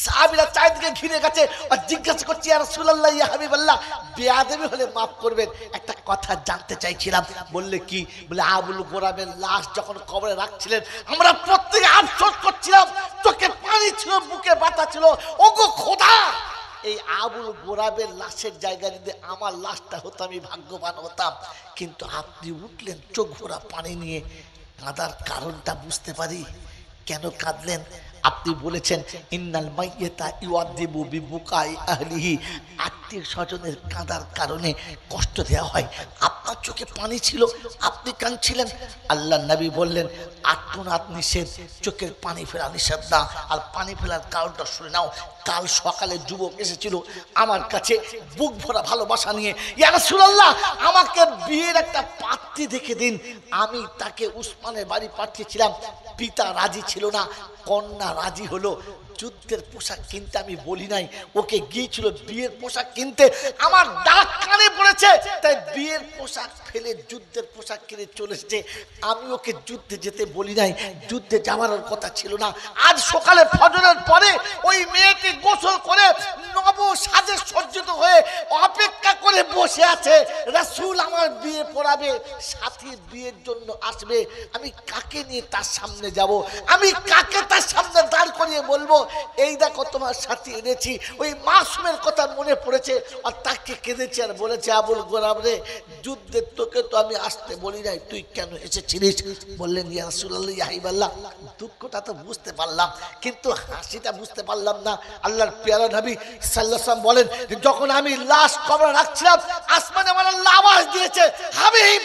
সাহাবীরা চারিদিকে ঘিরে গেছে আর জিজ্ঞাসা করছে, ইয়া রাসূলুল্লাহ, ইয়া হাবিবাল্লাহ, বেয়াদবি হলে মাফ করবেন, একটা কথা জানতে চাইছিলাম। বললে কি? বলে আবুল গোরাবের লাশ যখন কবরে রাখছিলেন, আমরা প্রত্যেকে আফসোস করছিলাম, চোখে পানি ছিল, বুকে ব্যথা ছিল। ওগো খোদা, এই আবুল গোরাবের লাশের জায়গায় যদি আমার লাশটা হতো আমি ভাগ্যবান হতাম। কিন্তু আপনি উঠলেন চোখ ভরা পানি নিয়ে, কাঁদার কারণটা বুঝতে পারি। কেন কাঁদলেন? আপনি বলেছেন ইন্নাল মাইয়িতা ইউআযিবু বিবুকাই আহলিহি, আত্মীয় স্বজনের কাঁদার কারণে কষ্ট দেওয়া হয়। আপনার চোখে পানি ছিল, আপনি কাঁদছিলেন। আল্লাহ নবী বললেন আত্মনাদ নিষেধ, চোখের পানি ফেলা নিষেধ না। আর পানি ফেলার কারণটা শুনে নাও। কাল সকালে যুবক এসেছিল আমার কাছে বুক ভরা ভালোবাসা নিয়ে, ইয়া রাসূলুল্লাহ আমাকে বিয়ের একটা পাত্রী দেখে দিন। আমি তাকে উসমানের বাড়ি পাঠিয়েছিলাম, পিতা রাজি ছিল না, কন্যা রাজি হলো। যুদ্ধের পোশাক কিনতে আমি বলি নাই, ওকে গিয়েছিল বিয়ের পোশাক কিনতে। আমার ডাক কানে পড়েছে, তাই বিয়ের পোশাক ফেলে যুদ্ধের পোশাক কিনে চলে এসেছে। আমি ওকে যুদ্ধে যেতে বলি নাই, যুদ্ধে যাওয়ার কথা ছিল না। আজ সকালে ফজরের পরে ওই মেয়েটি গোসল করে নব সাজে সজ্জিত হয়ে অপেক্ষা করে বসে আছে, রাসূল আমার বিয়ে পড়াবে, সাথীর বিয়ের জন্য আসবে। আমি কাকে নিয়ে তার সামনে যাব? আমি কাকে তার সামনে দাঁড় করিয়ে বলবো এই দেখো তোমার সাথী এনেছি? ওই মাসুমের কথা মনে পড়েছে আর তাকে কেঁদেছে আর বলেছে আবুল গোরাব রে, যুদ্ধের তোকে তো আমি আসতে বলি নাই, তুই কেন এসেছিলিস? বললেন ইয়া রাসূলুল্লাহ ইয়া হাবিবাল্লাহ, দুঃখটা তো বুঝতে পারলাম কিন্তু হাসিটা বুঝতে পারলাম না। আল্লাহর প্যারা নবী সাল্লাল্লাহু আলাইহি ওয়াসাল্লাম বলেন যখন আমি লাশ কবরে রাখছিলাম আসমানে আমার আল্লাহ আওয়াজ দিয়েছে, হাবিব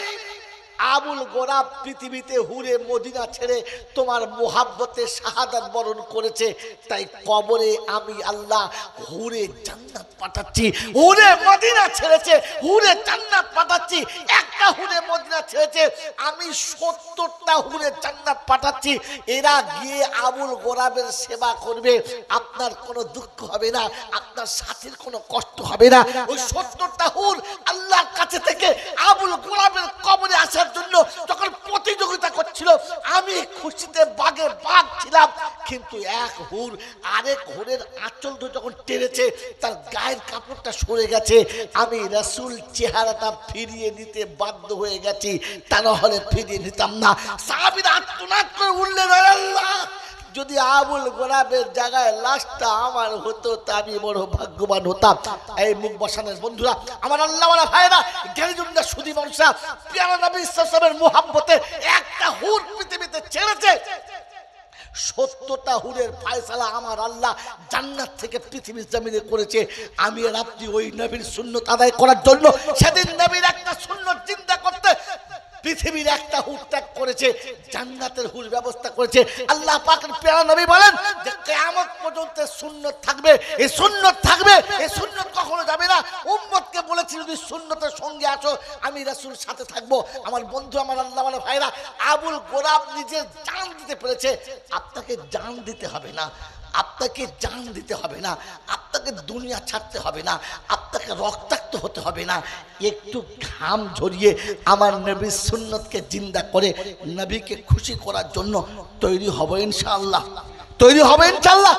আবুল গোরাব পৃথিবীতে হুরে মদিনা ছেড়ে তোমার মোহাব্বতে শাহাদাত বরণ করেছে, তাই কবরে আমি আল্লাহ হুরে জান্নাত পাঠাচ্ছি। হুরে মদিনা ছেড়েছে, হুরে জান্নাত পাঠাচ্ছি। একটা হুরে মদিনা ছেড়েছে, আমি 70টা হুরে জান্নাত পাঠাচ্ছি। এরা গিয়ে আবুল গোরাবের সেবা করবে, আপনার কোনো দুঃখ হবে না, আপনার সাথীর কোনো কষ্ট হবে না। ওই 70টা হুর আল্লাহর কাছে থেকে আবুল গোরাবের কবরে আসার জন্য যখন প্রতিযোগিতা করছিল, আমি খুশিতে বাগে বাগ ছিলাম। কিন্তু এক হুর আরেক হুরের আঁচল ধরে যখন টেনেছে, তার গায়ের কাপড়টা সরে গেছে। আমি রাসূল চেহারাটা ফিরিয়ে নিতে বাধ্য হয়ে গেছি, তা না হলে ফিরিয়ে নিতাম না। সাহাবীরা আর্তনাদ করে উঠলেন, আল্লাহ যদি আবুল গোরাবের জায়গায় লাশটা আমার হতো তা আমি বড় ভাগ্যবান হতাম। এই মুখ বসানের বন্ধুরা, আমার আল্লাহওয়ালা ভাইরা, জ্ঞানীজনরা, সুধী মানুষরা, প্যারা নবী সাল্লাল্লাহু আলাইহি ওয়াসাল্লামের মুহাব্বতে একটা হুর পৃথিবীতে ছেড়েছে। 70টা হুরের ফয়সালা আমার আল্লাহ জান্নাত থেকে পৃথিবীর জমিনে করেছে। আমি আর আপনি ওই নবীর সুন্নাত আদায় করার জন্য সেদিন নবীর একটা সুন্নাত চিন্তা করতে পৃথিবীর একটা হুর ত্যাগ করেছে, জান্নাতের হুর ব্যবস্থা করেছে। আল্লাহ পাকের প্যারা নবী বলেন যে কিয়ামত পর্যন্ত সুন্নাত থাকবে, এই সুন্নাত থাকবে, এই সুন্নাত কখনো যাবে না। উম্মতকে বলেছি যদি সুন্নতের সঙ্গে আসো আমি রাসূল সাথে থাকবো। আমার বন্ধু, আমার আল্লাহওয়ালা ভাইরা, আবুল গোরাব নিজের জান দিতে পেরেছে। আপনাকে জান দিতে হবে না, আপনাকে জান দিতে হবে না, আপনাকে দুনিয়া ছাড়তে হবে না, আপনাকে রক্তাক্ত হতে হবে না। একটু ঘাম ঝরিয়ে আমার নবীর সুন্নতকে জিন্দা করে নবীকে খুশি করার জন্য তৈরি হব ইনশাআল্লাহ, তৈরি হবে ইনশাআল্লাহ।